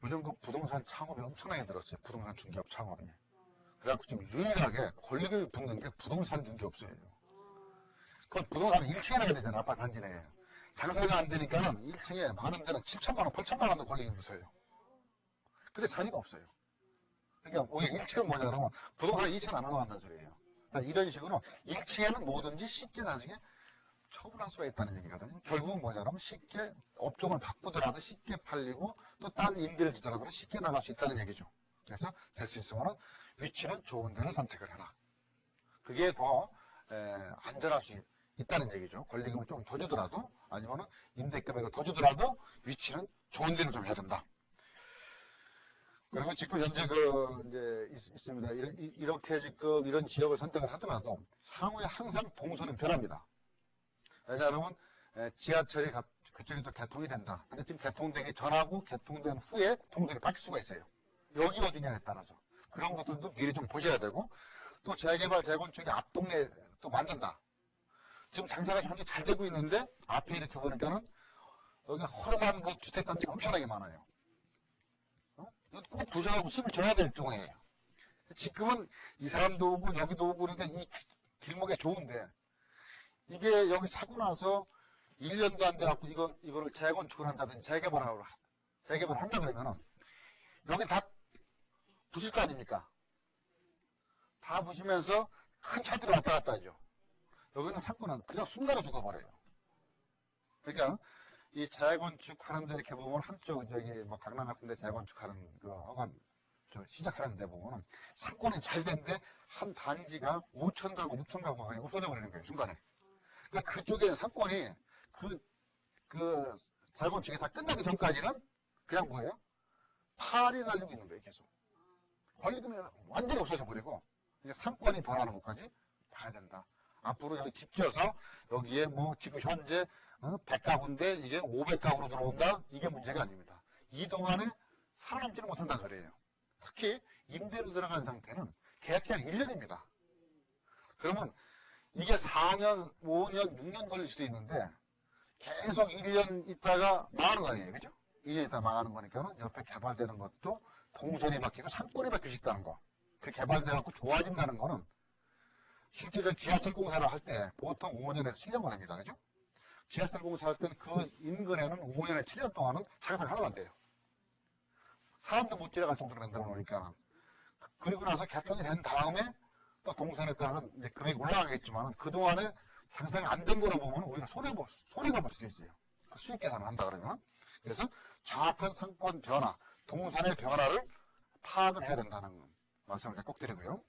요즘 부동산 창업이 엄청나게 들었어요. 부동산 중개업 창업이. 그래갖고 지금 유일하게 권리금이 붙는 게 부동산 중개업소예요. 그건 부동산 1층에 해야 되잖아요. 아파트 단지 내에. 장사가 안 되니까는 1층에 많은 데는 7천만 원, 8천만 원도 권리금이 붙어요. 근데 자리가 없어요. 그러니까 1층은 뭐냐 그러면 부동산 2층 안 올라간다는 소리예요. 그러니까 이런 식으로 1층에는 뭐든지 쉽게 나중에 처분할 수가 있다는 얘기거든요. 결국은 뭐냐면 쉽게 업종을 바꾸더라도 쉽게 팔리고 또 딴 임대를 주더라도 쉽게 나갈 수 있다는 얘기죠. 그래서 될 수 있으면 위치는 좋은 데를 선택을 해라. 그게 더 안전할 수 있다는 얘기죠. 권리금을 좀 더 주더라도 아니면 임대 금액을 더 주더라도 위치는 좋은 데를 좀 해야 된다. 그리고 지금 현재 이제 있습니다. 이렇게 지금 이런 지역을 선택을 하더라도 향후에 항상 동선은 변합니다. 왜냐하면 지하철이 그쪽에도 개통이 된다. 근데 지금 개통되기 전하고 개통된 후에 동선이 바뀔 수가 있어요. 여기 어디냐에 따라서. 그런 것들도 미리 좀 보셔야 되고, 또 재개발, 재건축이 앞 동네에 또 만든다. 지금 장사가 현재 잘 되고 있는데 앞에 이렇게 보니까는 여기 허름한 그 주택단지가 엄청나게 많아요. 꼭 부서하고 힘을 줘야 될 종이에요. 지금은 이 사람도 오고 여기도 오고 그러니까 이 길목에 좋은데 이게 여기 사고 나서 1년도 안 돼갖고 이거를 재건축을 한다든지 재개발을 한다 그러면은 여기 다 부실 거 아닙니까? 다 부시면서 큰 차들이 왔다 갔다 하죠. 여기는 상권은 그냥 순간에 죽어버려요. 그러니까 이 재건축하는 데 이렇게 보면 한쪽 저기 뭐 강남 같은 데 재건축하는 그 허가 시작하는 데 보면 상권이 잘 된데 한 단지가 5천 가구, 6천 가구가 그냥 없어져 버리는 거예요, 순간에. 그러니까 그쪽에 상권이 그 재건축이 다 끝나기 전까지는 그냥 뭐예요? 팔이 날리고 있는 거예요, 계속. 권리금이 완전히 없어져 버리고 상권이 변하는 것까지 봐야 된다. 앞으로 여기 집 지어서 여기에 뭐 지금 현재 100가구인데 이제 500가구로 들어온다? 이게 문제가 아닙니다. 이 동안에 살아남지는 못한다는 소리예요. 특히 임대로 들어간 상태는 계약기간 1년입니다. 그러면 이게 4년, 5년, 6년 걸릴 수도 있는데 계속 1년 있다가 망하는 거 아니에요. 그죠? 2년 있다가 망하는 거니까는 옆에 개발되는 것도 동선이 바뀌고 상권이 바뀔 수 있다는 거. 그 개발돼갖고 좋아진다는 거는 실제로 지하철 공사를 할 때 보통 5년에서 7년 걸립니다. 그죠? 지하철 공사할 때는 그 인근에는 5년에 7년 동안은 장사가 하나도 안 돼요. 사람도 못 지나갈 정도로 만들어 놓으니까. 그리고 나서 개통이 된 다음에 또 동선에 따라서 이제 금액이 올라가겠지만 그동안에 장사가 안 된 거로 보면 오히려 손해가 볼 수도 있어요. 수익 계산을 한다 그러면. 그래서 정확한 상권 변화, 동선의 변화를 파악을 해야 된다는 말씀을 꼭 드리고요.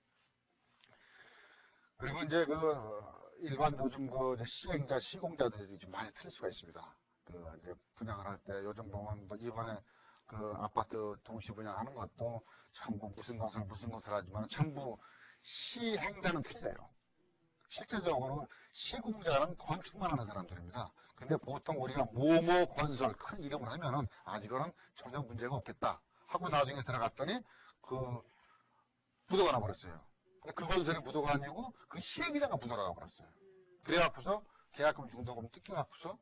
그리고 이제 일반 요즘 시행자, 시공자들이 좀 많이 틀릴 수가 있습니다. 이제 분양을 할 때 요즘 보면 뭐 이번에 아파트 동시 분양하는 것도 전부 무슨 것을 하지만 전부 시행자는 틀려요. 실제적으로 시공자는 건축만 하는 사람들입니다. 근데 보통 우리가 모모 건설 큰 이름을 하면은 이거는 전혀 문제가 없겠다 하고 나중에 들어갔더니 부도가 나버렸어요. 그 건설이 부도가 아니고 그 시행자가 부도가 나버렸어요. 그래갖고서 계약금 중도금 뜯겨갖고서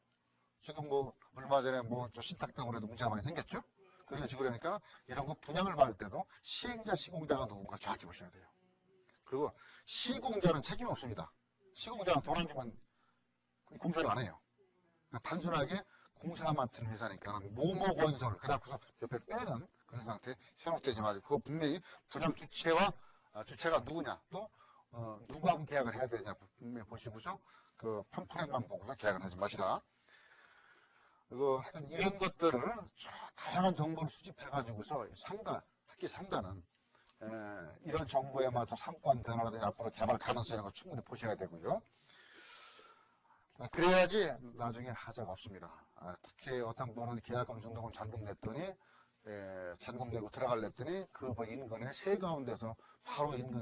지금 뭐 얼마 전에 신탁당으로 해도 문제가 많이 생겼죠. 그래서 그러니까 이런 거 분양을 받을 때도 시행자, 시공자가 누군가 정확히 보셔야 돼요. 그리고 시공자는 책임이 없습니다. 시공자는 돈 안 주면 공사를 안 해요. 그러니까 단순하게 공사 맡은 회사니까 모모 건설 그래갖고서 옆에 빼는 그런 상태 현혹되지 마시고 그거 분명히 분양 주체가 누구냐 또 누구하고 계약을 해야 되냐 분명히 보시고서 그 팜플렛만 보고서 계약을 하지 마시라. 그리고 하여튼 이런 것들을 다양한 정보를 수집해가지고서 특히 상가는 이런 정보에 맞춰 상권 변화라든지 앞으로 개발 가능성 이런 거 충분히 보셔야 되고요. 그래야지 나중에 하자가 없습니다. 특히 어떤 분은 계약금 중도금 잔금 냈더니 잔금 내고 들어갈랬더니 그 인근에 세 가운데서 바로 인근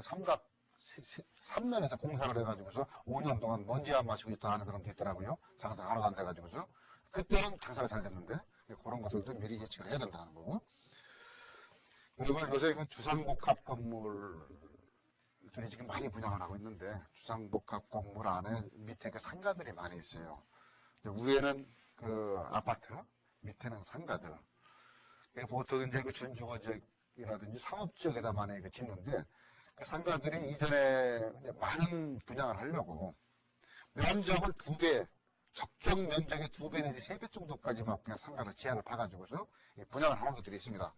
삼면에서 공사를 해가지고서 5년 동안 먼지 안 마시고 있다 하는 그런 게 있더라고요. 장사가 하나도 안 돼가지고서 그때는 장사가 잘 됐는데 그런 것들도 미리 예측을 해야 된다는 거고. 그리고 요새 주상복합 건물들이 지금 많이 분양을 하고 있는데 주상복합 건물 안에 밑에 상가들이 많이 있어요. 위에는 아파트, 밑에는 상가들. 보통 이제 준주거지역이라든지 상업지역에다 많이 짓는데 그 상가들이 이전에 많은 분양을 하려고 면적을 2배, 적정 면적의 2배 내지 3배 정도까지만 그냥 상가를 제한을 파가지고서 분양을 하는 것들이 있습니다.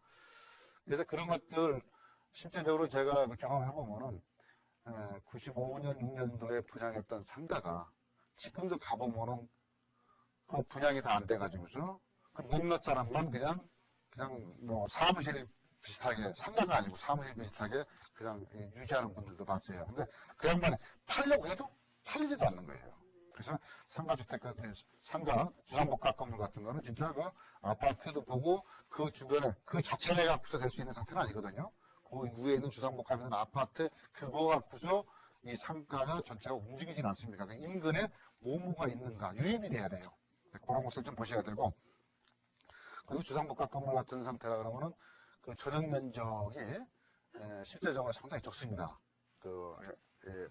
그래서 그런 것들 실제적으로 제가 경험해보면은 95년, 6년도에 분양했던 상가가 지금도 가보면은 그 분양이 다 안 돼가지고서 그 몇몇 사람만 그냥 뭐 사무실 비슷하게, 상가가 아니고 사무실 비슷하게 그냥 유지하는 분들도 봤어요. 근데 그 양반이 팔려고 해도 팔리지도 않는 거예요. 그래서 상가주택, 상가, 주상복합 건물 같은 거는 진짜 그 아파트도 보고 그 주변에 그 자체를 갖고서 될 수 있는 상태는 아니거든요. 그 위에 있는 주상복합에 있는 아파트 그거 갖고서 이 상가가 전체가 움직이진 않습니다. 그 인근에 뭐가 있는가 유입이 돼야 돼요. 그런 것들 좀 보셔야 되고, 그리고 주상복합 건물 같은 상태라 그러면은 그 전용 면적이 실제적으로 상당히 적습니다. 그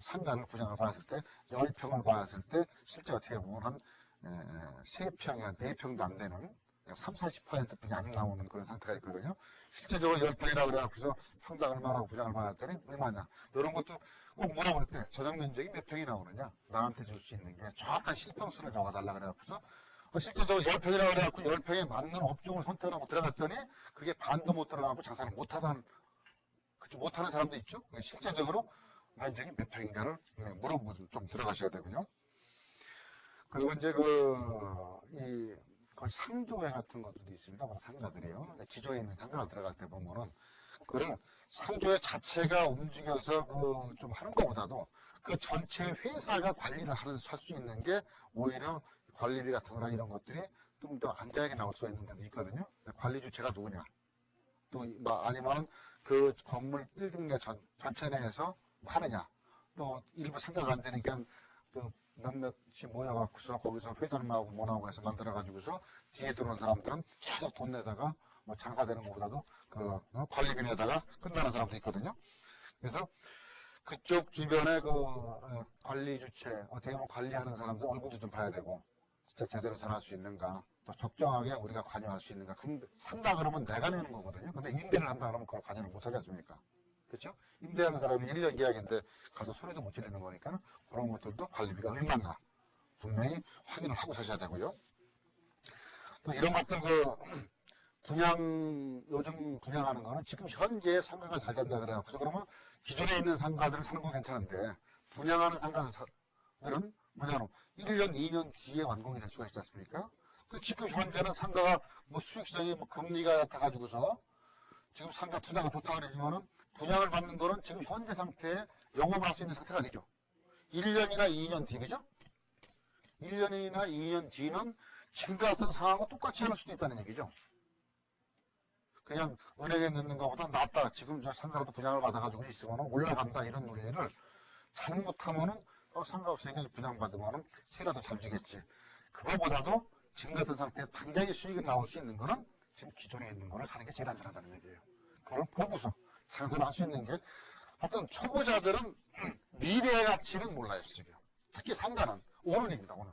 상가를 분양을 받았을 때 10평을 받았을 때 실제 어떻게 보면 한 3평이나 4평도 안 되는 30~40% 분이 안 나오는 그런 상태가 있거든요. 실제적으로 10평이라고 그래서 평당 얼마라고 분양을 받았더니 얼마냐. 이런 것도 꼭 물어볼 때 전용 면적이 몇 평이 나오느냐. 나한테 줄 수 있는 게 정확한 실평수를 적어달라 그래갖고서 실제적으로 10평이라고 그래갖고 10평에 맞는 업종을 선택하고 들어갔더니 그게 반도 못 들어가고 장사를 못하는 사람도 있죠. 실제적으로 면적이 몇 평인가를 물어보고 좀 들어가셔야 되고요. 그리고 이제 그 상조회 같은 것도 있습니다. 상가들이요. 기존에 있는 상가를 들어갈 때 보면은 그런 상조회 자체가 움직여서 좀 하는 것보다도 그 전체 회사가 관리를 할 수 있는 게 오히려 관리비 같은 거나 이런 것들이 좀 더 안전하게 나올 수 있는 데도 있거든요. 관리 주체가 누구냐. 또 아니면 그 건물 빌딩 내 전체 내에서 하느냐. 또 일부 상가가 안 되니까 그 몇몇이 모여갖고서 거기서 회장님하고 뭐나고 해서 만들어가지고서 뒤에 들어온 사람들은 계속 돈 내다가 뭐 장사되는 것보다도 그 관리비 내다가 끝나는 사람도 있거든요. 그래서 그쪽 주변에 그 관리 주체, 어떻게 보면 관리하는 사람들 얼굴도 좀 봐야 되고, 진짜 제대로 잘할 수 있는가, 또 적정하게 우리가 관여할 수 있는가. 근데 산다 그러면 내가 내는 거거든요. 근데 임대를 한다 그러면 그걸 관여를 못 하지 않습니까? 그렇죠? 임대하는 사람이 1년 계약인데 가서 소리도 못 지르는 거니까 그런 것들도 관리비가 얼마나 분명히 확인을 하고 사셔야 되고요. 또 이런 것들 요즘 분양하는 거는 지금 현재 상가가 잘 된다 그래갖고 그러면 기존에 있는 상가들을 사는 건 괜찮은데 분양하는 상가들은 뭐냐면 1년, 2년 뒤에 완공이 될 수가 있지 않습니까? 지금 현재는 상가가 뭐 수익성이 뭐 금리가 같아가지고서 지금 상가 투자가 좋다 그러지만은 분양을 받는 거는 지금 현재 상태에 영업을 할 수 있는 상태가 아니죠. 1년이나 2년 뒤, 그죠? 1년이나 2년 뒤는 지금 같은 상황과 똑같이 할 수도 있다는 얘기죠. 그냥 은행에 넣는 것보다 낫다. 지금 저 상가라도 분양을 받아가지고 있으면 올라간다. 이런 논리를 잘못하면은 상가업체에게 분양받으면은 세라도 잘 주겠지. 그거보다도 지금 같은 상태에 당장의 수익이 나올 수 있는 거는 지금 기존에 있는 거를 사는 게 제일 안전하다는 얘기예요. 그걸 보고서 장사를 할 수 있는 게, 하여튼 초보자들은 미래의 가치는 몰라요, 솔직히. 특히 상가는 오늘입니다, 오늘.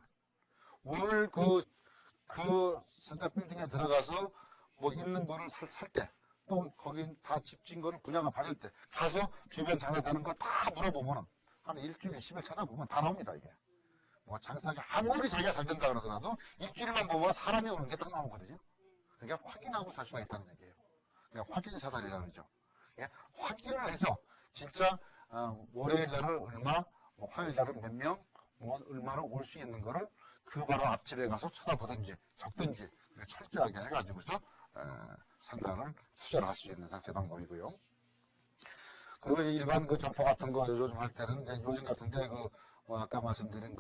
오늘 그 상가 빌딩에 들어가서 뭐 있는 거를 살 때, 또 거기 다 집진 거를 분양을 받을 때, 가서 주변 장사되는 걸 다 물어보면, 한 일주일에 10일 찾아보면 다 나옵니다, 이게. 뭐 장사가 아무리 자기가 잘 된다 그러더라도 일주일만 보면 사람이 오는 게 딱 나오거든요. 그러니까 확인하고 살 수가 있다는 얘기예요. 그러니까 확인 사살이라는 거죠. 그러니까 확인을 해서 진짜 월요일 날은 얼마, 뭐 화요일 날은 몇 명, 뭐 얼마나 올 수 있는 거를 그 바로 앞집에 가서 쳐다보든지 적든지 철저하게 해가지고서 상가를 투자를 할 수 있는 상태 방법이고요. 그리고 일반 그 점포 같은 거 요즘 할 때는 요즘 같은데 뭐 아까 말씀드린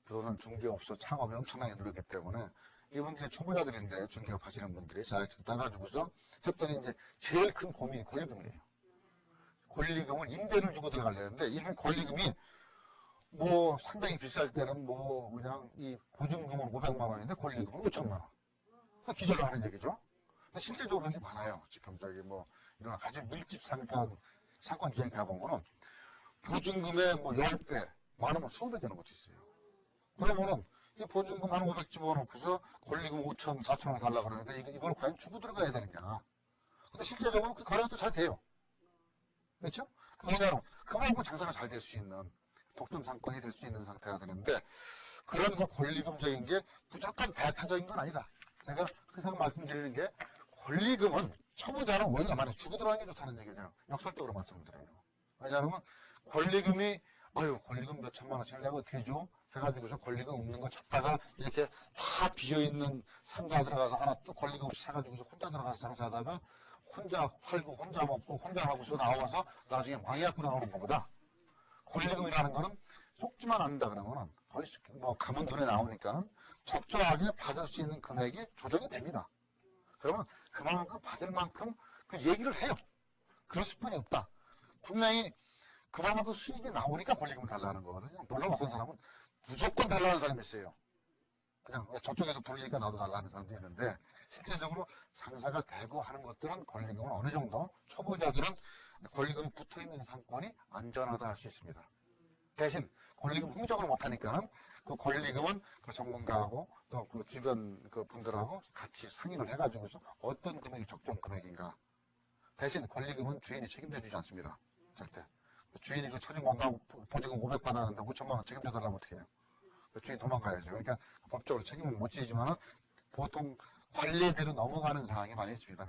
부동산 중개업소 창업이 엄청나게 늘었기 때문에 이분들이 초보자들인데 중개업 하시는 분들이 잘 따가지고서 했더니 이제 제일 큰 고민이 권리금이에요. 권리금을 임대를 주고 들어가려는데 이런 권리금이 뭐 상당히 비쌀 때는 뭐 그냥 이 보증금은 500만 원인데 권리금은 5천만 원. 기절을 하는 얘기죠. 근데 실제적으로 그런 게 많아요. 지금 뭐 이런 아주 밀집 상권 지역에 가보면은 보증금의 뭐 10배, 많으면 20배 되는 것도 있어요. 그러면은 이 보증금 한 500 집어넣고서 권리금 5천, 4천 원 달라고 그러는데 이걸 과연 주고 들어가야 되느냐. 근데 실제적으로 그 거래가 또 잘 돼요. 그렇죠? 그만큼 장사가 잘 될 수 있는 독점 상권이 될 수 있는 상태가 되는데 그런 그 권리금적인 게 무조건 배타적인 건 아니다. 제가 항상 말씀드리는 게 권리금은 초보자는 원래 많이 주고 들어가는 게 좋다는 얘기죠. 역설적으로 말씀을 드려요. 왜냐하면 권리금이 권리금 몇 천만 원씩 내가 어떻게 줘? 해가지고서 권리금 없는 거 찾다가 이렇게 다 비어있는 상가 들어가서 하나 또 권리금 없이 사가지고서 혼자 들어가서 장사하다가 혼자 팔고 혼자 먹고 혼자 하고서 나와서 나중에 망해갖고 나오는 것보다 권리금이라는 거는 속지만 않는다 그러면은 거의 뭐 가면 눈에 나오니까 적절하게 받을 수 있는 금액이 조정이 됩니다. 그러면 그만큼 받을 만큼 그 얘기를 해요. 그럴 수뿐이 없다. 분명히 그만큼 수익이 나오니까 권리금을 달라는 거거든요. 물론 어떤 사람은 무조건 달라는 사람이 있어요. 그냥 저쪽에서 돌리니까 나도 달라는 사람도 있는데 실제적으로 장사가 되고 하는 것들은 권리금은 어느 정도 초보자들은 권리금이 붙어있는 상권이 안전하다 할 수 있습니다. 대신 권리금 흥정을 못하니까는 그 권리금은 그 전문가하고 또 그 주변 그 분들하고 같이 상의를 해가지고서 어떤 금액이 적정 금액인가. 대신 권리금은 주인이 책임져 주지 않습니다. 절대. 주인이 그 처진 건강 보증금 500 받았는데 5천만 원 책임져 달라면 어떻게 해요? 주인 도망가야죠. 그러니까 법적으로 책임을 못 지지만은 보통 관례대로 넘어가는 상황이 많이 있습니다.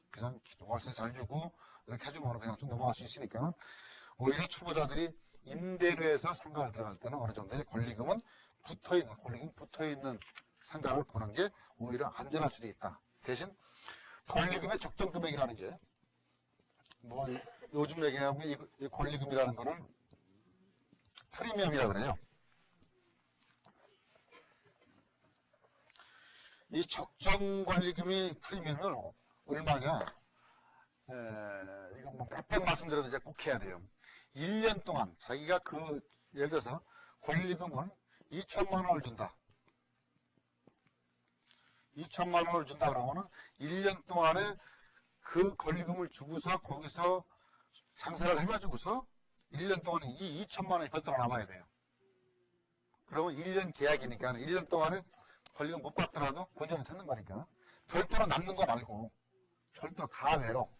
그냥 월세 잘 주고 이렇게 해주면 그냥 좀 넘어갈 수 있으니까는 오히려 초보자들이 임대로 해서 상가를 들어갈 때는 어느 정도의 권리금은 붙어있는 상가를 보는 게 오히려 안전할 수도 있다. 대신 권리금의 적정 금액이라는 게 뭐 요즘 얘기하면 이 권리금이라는 거는 프리미엄이라 그래요. 이 적정 권리금이 프리미엄이 얼마냐? 이거 뭐 몇 번 말씀드려도 이제 꼭 해야 돼요. 1년 동안 자기가 예를 들어서 권리금을 2천만 원을 준다. 2천만 원을 준다 그러면은 1년 동안에 그 권리금을 주고서 거기서 장사를 해가지고서 1년 동안에 이 2천만 원이 별도로 남아야 돼요. 그러면 1년 계약이니까 1년 동안에 권리금 못 받더라도 본전을 찾는 거니까 별도로 남는 거 말고 별도로 가외로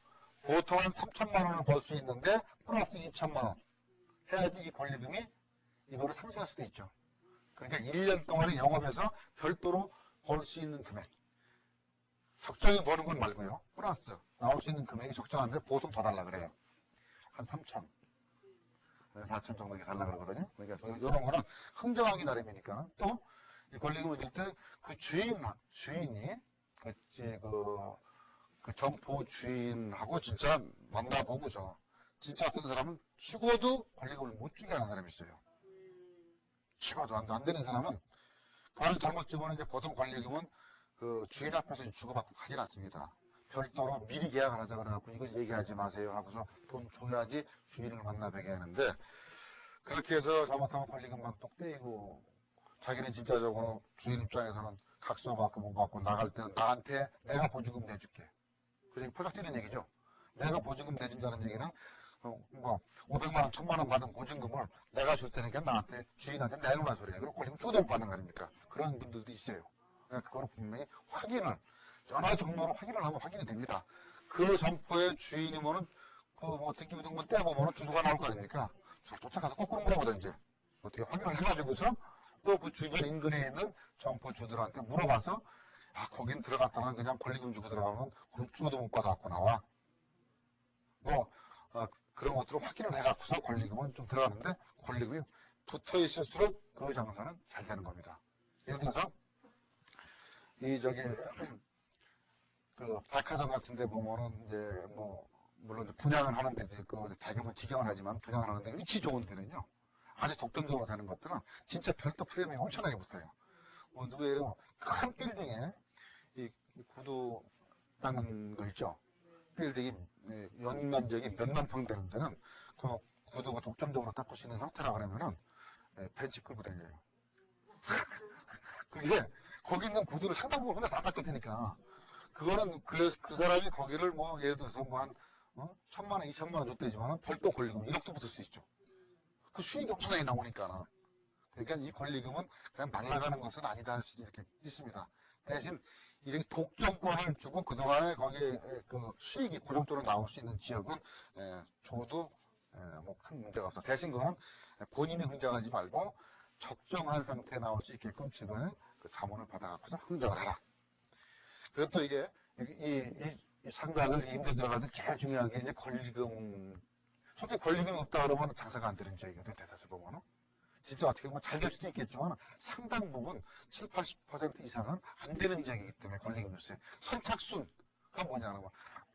보통 한 3천만 원을 벌 수 있는데 플러스 2천만 원 해야지 이 권리금이 이거를 상쇄할 수도 있죠. 그러니까 1년 동안에 영업해서 별도로 벌 수 있는 금액. 적정히 버는 건 말고요. 플러스 나올 수 있는 금액이 적정한데 보통 더 달라 그래요. 한 3천, 4천 정도 달라 그러거든요. 그러니까 이런 거는 흥정하기 나름이니까 또 이 권리금을 줄 때 그 주인이 그 점포 주인하고 진짜 만나보고서 진짜 어떤 사람은 죽어도 권리금을 못 주게 하는 사람이 있어요. 죽어도 안 되는 사람은 그걸 잘못 주면 이제 보통 권리금은 그 주인 앞에서 주고받고 가진 않습니다. 별도로 미리 계약을 하자 그래갖고 이걸 얘기하지 마세요 하고서 돈 줘야지 주인을 만나 뵈게 하는데 그렇게 해서 잘못하면 권리금만 똑 떼이고 자기는 진짜적으로 주인 입장에서는 각서 받고 못 받고 나갈 때는 나한테 내가 보증금 내줄게. 그래서 포장 뛰는 얘기죠. 내가 보증금 내준다는 얘기는 뭐 500만 원, 1000만 원 받은 보증금을 내가 줄 테니까 나한테 주인한테 내놓으란 소리예요. 그리고 권리금 주고도 못 받는 거 아닙니까? 그런 분들도 있어요. 그거는 분명히 확인을 여러 경로로 확인을 하면 확인이 됩니다. 그 점포의 주인이면은 뭐 등기부 등본 떼보면은 주소가 나올 거 아닙니까? 쫓아가서 거꾸로 물어보든지 어떻게 확인을 해가지고서 또 그 주변 인근에 있는 점포 주들한테 물어봐서 거긴 들어갔다가 그냥 권리금 주고 들어가면 그럼 주고도 못 받아갖고 나와. 그런 것들을 확인을 해갖고서 권리금은 좀 들어가는데 권리금이 붙어 있을수록 그 장사는 잘 되는 겁니다. 예를 들어서 그 백화점 같은 데 보면은 이제 물론 이제 분양을 하는데 이제 대규모 직영을 하지만 분양을 하는데 위치 좋은 데는요. 아주 독점적으로 되는 것들은 진짜 별도 프리미엄이 엄청나게 붙어요. 누구예요? 큰 빌딩에 이 구두 닦는 거 있죠? 빌딩이 연면적이 몇만 평 되는 데는 그 구두가 독점적으로 닦을 수 있는 상태라 그러면은 벤치 끌고 다녀요. 그게 거기 있는 구두를 상당 부분 혼자 다 닦을 테니까 그거는 그 사람이 거기를 예를 들어서 한 1000만 원, 2000만 원 줬대지만 별도 권리금 1억도 붙을 수 있죠. 그 수익이 엄청나게 나오니까. 그러니까 이 권리금은 그냥 날아가는 것은 아니다 할 수도 이렇게 있습니다. 대신 이렇게 독점권을 주고 그동안에 거기에 그 수익이 고정적으로 나올 수 있는 지역은 줘도 큰 문제가 없어. 대신 그거는 본인이 흥정하지 말고 적정한 상태에 나올 수 있게끔 지금은 그 자문을 받아갖고서 흥정을 하라. 그리고 또 이게 이 상가를 임대 들어갈 때 제일 중요한 게 이제 권리금. 솔직히 권리금이 없다 그러면 장사가 안 되는 지역이거든, 대다수 보면은. 진짜 어떻게 보면 잘 될 수도 있겠지만 상당 부분 7, 80% 이상은 안 되는 지역이기 때문에 권리금 줬어요. 선착순, 그건 뭐냐면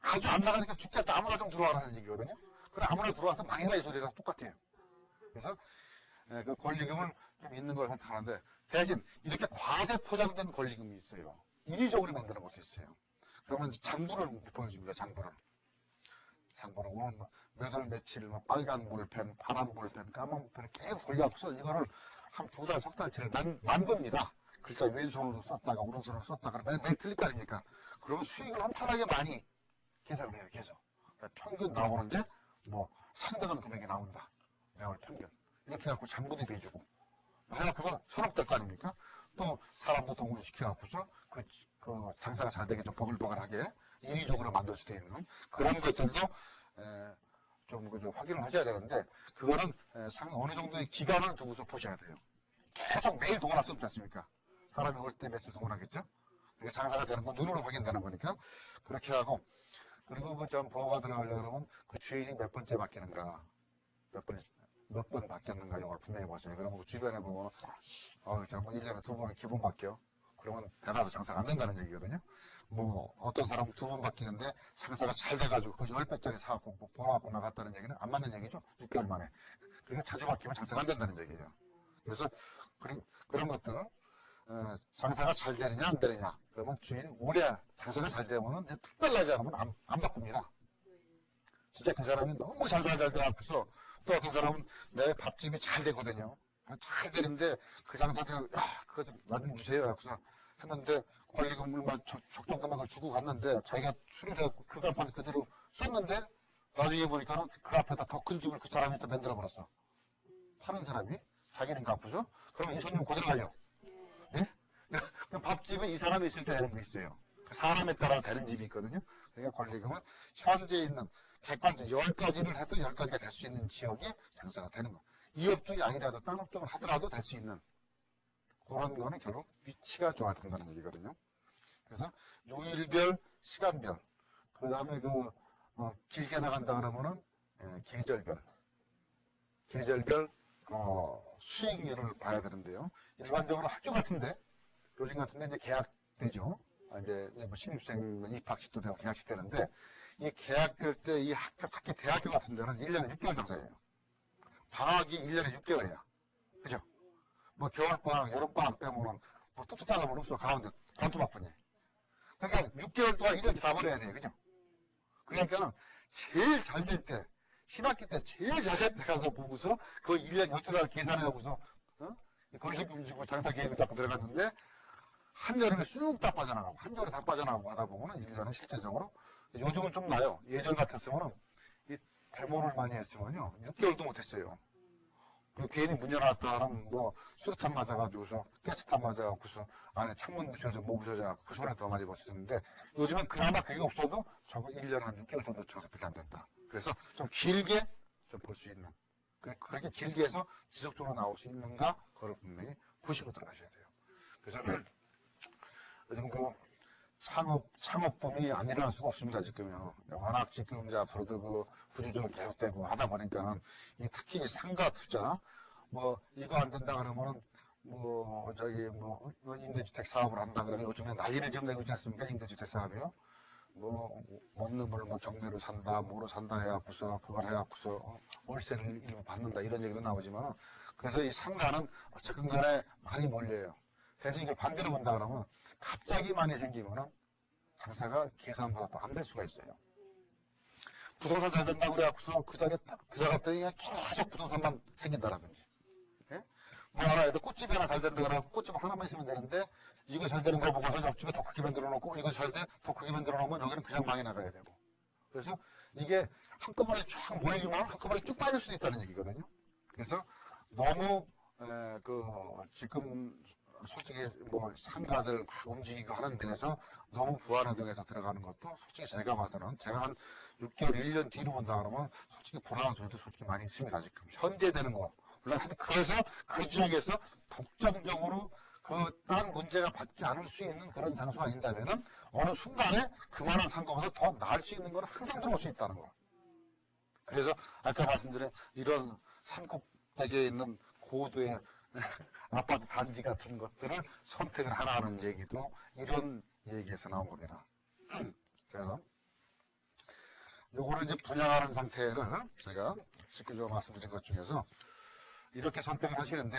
아주 안 나가니까 죽겠다. 아무나 좀 들어와라는 얘기거든요. 그래 아무나 들어와서 망해라 이 소리랑 똑같아요. 그래서 그 권리금을 좀 있는 걸 선택하는데 대신 이렇게 과대 포장된 권리금이 있어요. 인위적으로 만드는 것도 있어요. 그러면 장부를 보여줍니다. 장부를 오늘 몇 월 며칠 빨간 볼펜, 파란 볼펜, 까만 볼펜을 계속 돌려갖고서 이거를 한 2달, 3달치를 만듭니다. 글자 왼손으로 썼다가 오른손으로 썼다가 매일 틀릴 거 아닙니까? 그러면 수익을 엄청나게 많이 계산을 해요. 계속 평균 나오는 게 뭐 상당한 금액이 나온다. 매월 평균 이렇게 해갖고 장부도 대주고 해갖고서 현혹될 거 아닙니까? 또 사람도 동원시켜갖고서 그 장사가 잘 되게 좀 버글버글하게 인위적으로 만들 수도 있는 그런 것들도 좀 확인을 하셔야 되는데 그거는 어느 정도의 기간을 두고서 보셔야 돼요. 계속 매일 동원할 수 없지 않습니까? 사람이 올 때 며칠 동원하겠죠? 그게 장사가 되는 건 눈으로 확인되는 거니까 그렇게 하고 그리고 좀 보호가 들어가려고 그러면 그 주인이 몇 번째 바뀌는가 몇 번 바뀌었는가 이걸 분명히 보세요. 그러면 그 주변에 보면 정말 1년에 2번은 기본 바뀌어. 그러면 대낮에 장사가 안 된다는 얘기거든요. 뭐 어떤 사람은 2번 바뀌는데 장사가 잘 돼가지고 그 10배짜리 사갖고 벌어갖고 나갔다는 얘기는 안 맞는 얘기죠. 6개월 만에. 그러니까 자주 바뀌면 장사가 안 된다는 얘기예요. 그래서 그런 것들은 장사가 잘 되느냐 안 되느냐. 그러면 주인이 오래 장사가 잘 되면은 특별하지 않으면 안 바꿉니다. 진짜 그 사람이 너무 장사가 잘 돼갖고서 또 어떤 사람은 내 밥집이 잘 되거든요. 잘 되는데 그 장사대로 그거 좀 나좀 주세요. 그래서 했는데 권리금을 적정 금액을 주고 갔는데 자기가 수리되고 그 간판 그대로 썼는데 나중에 보니까는 그 앞에다 더 큰 집을 그 사람이 또 만들어 버렸어. 파는 사람이 자기는 갚으죠. 그러면 이 손님 그대로 가요. 예? 밥집은 이 사람이 있을 때 되는 게 있어요. 사람에 따라 다른 집이 있거든요. 그러니까 권리금은 현재 있는 객관적 10가지를 해도 10가지가 될 수 있는 지역이 장사가 되는 거. 이 업종이 아니라도 딴 업종을 하더라도 될 수 있는 그런 거는 결국 위치가 좋아야 된다는 얘기거든요. 그래서 요일별, 시간별, 그 다음에 길게 나간다 그러면은 계절별 수익률을 봐야 되는데요. 일반적으로 학교 같은데 요즘 같은데 이제 계약되죠. 이제 뭐 신입생 입학식도 되고 계약식 되는데 이 계약될 때 이 학교, 특히 대학교 같은 데는 1년에 6개월 장사예요. 방학이 1년에 6개월이야. 그죠? 뭐 겨울방학, 여름방학 빼면은 뭐 뚝뚝하다 면 없어. 가운데 돈도 바쁘니. 그러니까 6개월 동안 1년치 다 버려야 돼요. 그죠? 그러니까 제일 잘 될 때, 신학기 때 제일 잘 될 때 가서 보고서 그 1년 12달 계산해보고서 권리금 주고 장사 계획을 잡고 들어갔는데 한여름에 쑥 다 빠져나가고 한겨울에 다 빠져나가고 하다 보면은 1년에 실제적으로 요즘은 좀 나요. 예전 같았으면은 이 데모를 많이 했으면요 6개월도 못했어요. 그리고 괜히 문 열어놨다는 뭐 수류탄 맞아가지고서 가스탄 맞아가지고서 안에 창문 부셔서 뭐 부셔져갖고 그 손에 더 많이 버셨는데 요즘은 그나마 그게 없어도 저거 1년에 한 6개월 정도 장사밖에 안 된다. 그래서 좀 길게 좀 볼 수 있는 그렇게 길게 해서 지속적으로 나올 수 있는가 그걸 분명히 보시고 들어가셔야 돼요. 그래서 요즘 상업붐이 안 일어날 수가 없습니다, 지금요. 워낙 지금 이제 앞으로도 구조조정 계속되고 하다 보니까는, 특히 상가 투자, 이거 안 된다 그러면은, 임대주택 사업을 한다 그러면 요즘에 난리를 지금 내고 있지 않습니까? 임대주택 사업이요. 원룸을 경매로 산다, 뭐로 산다 해갖고서, 그걸 해갖고서, 월세를 일부 받는다, 이런 얘기도 나오지만, 그래서 이 상가는 어쨌든 간에 많이 몰려요. 그래서 이걸 반대로 본다 그러면, 갑자기 많이 생기면은 장사가 계산보다 더 안 될 수가 있어요. 부동산 잘 된다고 그래갖고서 그 자리에 계속 부동산만 생긴다라든지. 예? 뭐 하나 해도 꽃집이 하나 잘 된다 그래갖고 꽃집 하나만 있으면 되는데 이거 잘 되는 거 보고서 옆집에 더 크게 만들어 놓고 이거 잘 돼? 더 크게 만들어 놓으면 여기는 그냥 망해 나가야 되고. 그래서 이게 한꺼번에 쫙 몰리면 한꺼번에 쭉 빠질 수도 있다는 얘기거든요. 그래서 너무 지금 솔직히 상가들 막 움직이고 하는 데에서 너무 불안해서 들어가는 것도 솔직히 제가 봐서는 제가 한 6개월, 1년 뒤로 본다 그러면 솔직히 불안한 소리도 솔직히 많이 있습니다. 지금 현재 되는 거. 물론 그래서 그 지역에서 독점적으로 다른 문제가 받지 않을 수 있는 그런 장소가 아닌다면은 어느 순간에 그만한 상가보다 더 나을 수 있는 건 항상 들어올 수 있다는 거. 그래서 아까 말씀드린 이런 산꼭대기에 있는 고도의 아파트 단지 같은 것들을 선택을 하라는 얘기도 이런 얘기에서 나온 겁니다. 그래서 요거를 이제 분양하는 상태를 제가 직접적으로 말씀드린 것 중에서 이렇게 선택을 하시는데,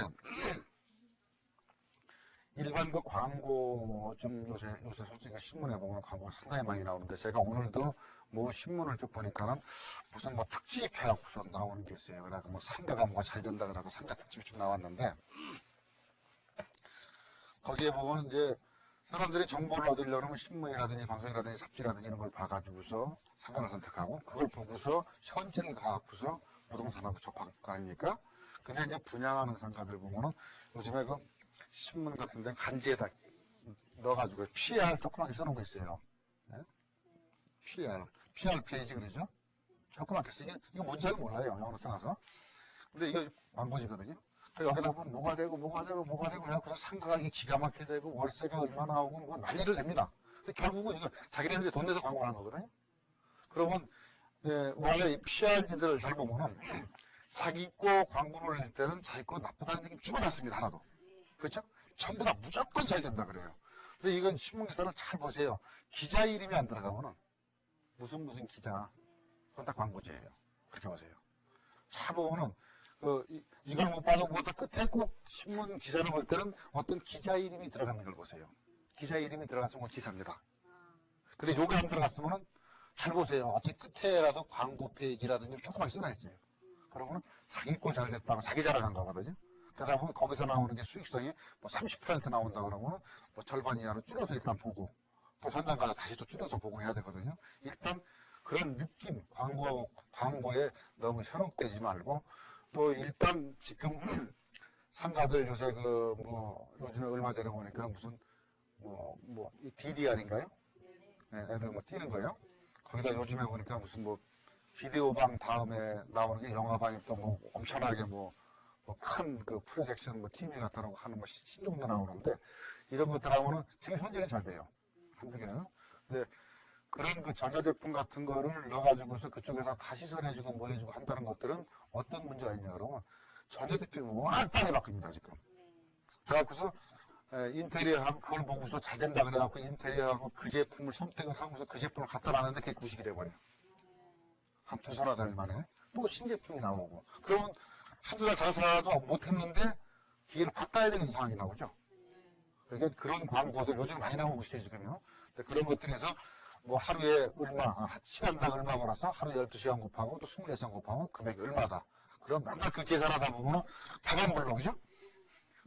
일반 그 광고 좀 요새 솔직히 신문에 보면 광고가 상당히 많이 나오는데, 제가 오늘도 뭐 신문을 쭉 보니까는 무슨 뭐 특집 해갖고서 나오는 게 있어요. 그래서 뭐 상가가 뭐가 잘 된다 그러고 상가 특집이 쭉 나왔는데, 거기에 보면 이제 사람들이 정보를 얻으려면 신문이라든지 방송이라든지 잡지라든지 이런 걸 봐가지고서 상가를 선택하고, 그걸 보고서 현지를 가갖고서 부동산하고 접할 거 아닙니까? 근데 이제 분양하는 상가들 보면은 요즘에 그 신문 같은 데 간지에다 넣어가지고 PR 조그맣게 써놓은 거 있어요. 네? PR 페이지 그러죠? 조그맣게 쓰기, 이거 뭔지 잘 몰라요. 영어로 써놔서. 근데 이거 광고지거든요. 여기다 보면 뭐가 되고 해서 상가가 기가 막히게 되고 월세가 얼마나 하고 뭐 난리를 냅니다. 근데 결국은 이거 자기네들이 돈 내서 광고를 하는 거거든요. 그러면 원래 이 PR지들을 잘 보면은 자기 거 광고를 낼 때는 자기 거 나쁘다는 얘기 주고 났습니다. 하나도. 그렇죠? 전부 다 무조건 잘 된다 그래요. 근데 이건 신문기사를 잘 보세요. 기자 이름이 안 들어가면은 무슨 기자, 그건 다 광고지예요. 그렇게 보세요. 잘 보면은 이걸 못 봐도 뭐다 끝에 꼭 신문 기사를 볼 때는 어떤 기자 이름이 들어가는 걸 보세요. 기자 이름이 들어갔으면 기사입니다. 근데 요게 안 들어갔으면은 잘 보세요. 어떻게 끝에라도 광고 페이지라든지 조그맣게 써놔 있어요. 그러면 자기 거 잘 됐다고 자기 자랑한 거거든요. 그러다 보면 거기서 나오는 게 수익성이 뭐 30% 나온다 그러면 뭐 절반 이하로 줄여서 일단 보고, 또 현장 가서 다시 또 줄여서 보고 해야 되거든요. 일단 그런 느낌, 광고에 너무 현혹되지 말고, 또 일단 지금 상가들 요새 요즘에 얼마 전에 보니까 무슨 이 DDR인가요? 네, 애들 뭐 뛰는 거예요. 거기다 요즘에 보니까 무슨 비디오방 다음에 나오는 게 영화방이 또 엄청나게 큰 그 프로젝션 TV 같은 거 하는 신종도 나오는데, 이런 것들 하고는 지금 현재는 잘 돼요. 한두 개는. 근데 그런 그 전자제품 같은 거를 넣어가지고서 그쪽에서 다시 선해주고 뭐 해주고 한다는 것들은 어떤 문제가 있냐 그러면, 전자제품이 워낙 빨리 바뀝니다, 지금. 그래갖고서 인테리어하고 그걸 보고서 잘 된다 그래갖고 인테리어하고 그 제품을 선택을 하고서 그 제품을 갖다 놨는데 그게 구식이 돼버려요. 한 두서너 달 만에 또 신제품이 나오고, 그러면 한두 달 장사도 못했는데 기계를 바꿔야 되는 상황이 나오죠. 그러니까 그런 광고들 요즘 많이 나오고 있어요, 지금요. 그런 것들에서 하루에 시간당 얼마 벌어서 하루 12시간 곱하고 또 24시간 곱하면 금액이 얼마다. 그럼 맨날 그 계산하다 보면 다만 물론, 그죠?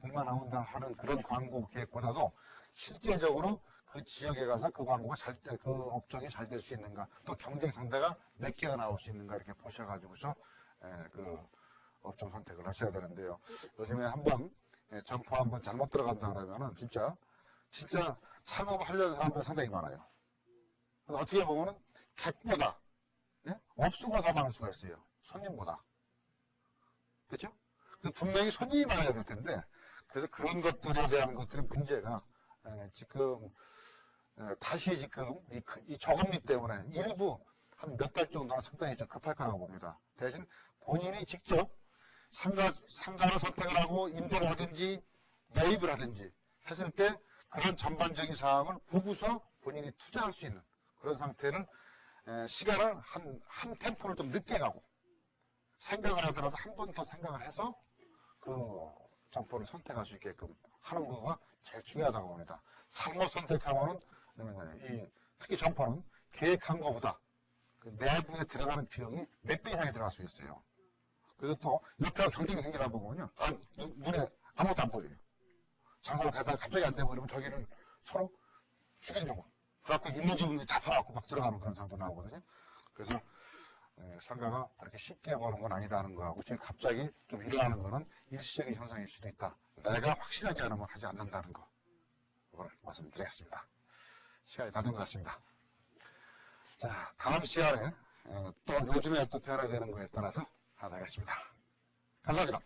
얼마 나온다 하는 그런 광고 계획보다도 실제적으로 그 지역에 가서 그 광고가 그 업종이 잘 될 수 있는가, 또 경쟁 상대가 몇 개가 나올 수 있는가 이렇게 보셔가지고서 그 업종 선택을 하셔야 되는데요. 요즘에 한번 점포 한번 잘못 들어간다 그러면은 진짜 창업을 하려는 사람들 상당히 많아요. 어떻게 보면은 객보다 업수가 더 많을 수가 있어요. 손님보다. 그렇죠? 분명히 손님이 많아야 될 텐데, 그래서 그런 것들에 대한 것들은 문제가 지금 다시 지금 이 저금리 때문에 일부 한 몇 달 정도는 상당히 좀 급할 거라고 봅니다. 대신 본인이 직접 상가를 선택을 하고 임대를 하든지 매입을 하든지 했을 때 그런 전반적인 사항을 보고서 본인이 투자할 수 있는 그런 상태를, 시간을 한 템포를 좀 늦게 가고 생각을 하더라도 한 번 더 생각을 해서 그 점포를 선택할 수 있게끔 하는 거가 제일 중요하다고 봅니다. 잘못 선택하면은 특히 점포는 계획한 것보다 그 내부에 들어가는 비용이 몇 배 이상이 들어갈 수 있어요. 그리고 또 옆에 경쟁이 생기다 보면요, 눈에 아무것도 안 보여요. 장사가 되다가 갑자기 안 돼버리면 저기를 서로 죽이려고 그래갖고 있는 집은 다 파갖고 막 들어가는 그런 상황도 나오거든요. 그래서 상가가 그렇게 쉽게 버는 건 아니다는 거하고, 지금 갑자기 좀 일어나는 거는 일시적인 현상일 수도 있다. 내가 확실하지 않으면 하지 않는다는 거, 그걸 말씀드리겠습니다. 시간이 다 된 것 같습니다. 자, 다음 시간에 또 요즘에 또 변화되는 거에 따라서 하도록 하겠습니다. 감사합니다.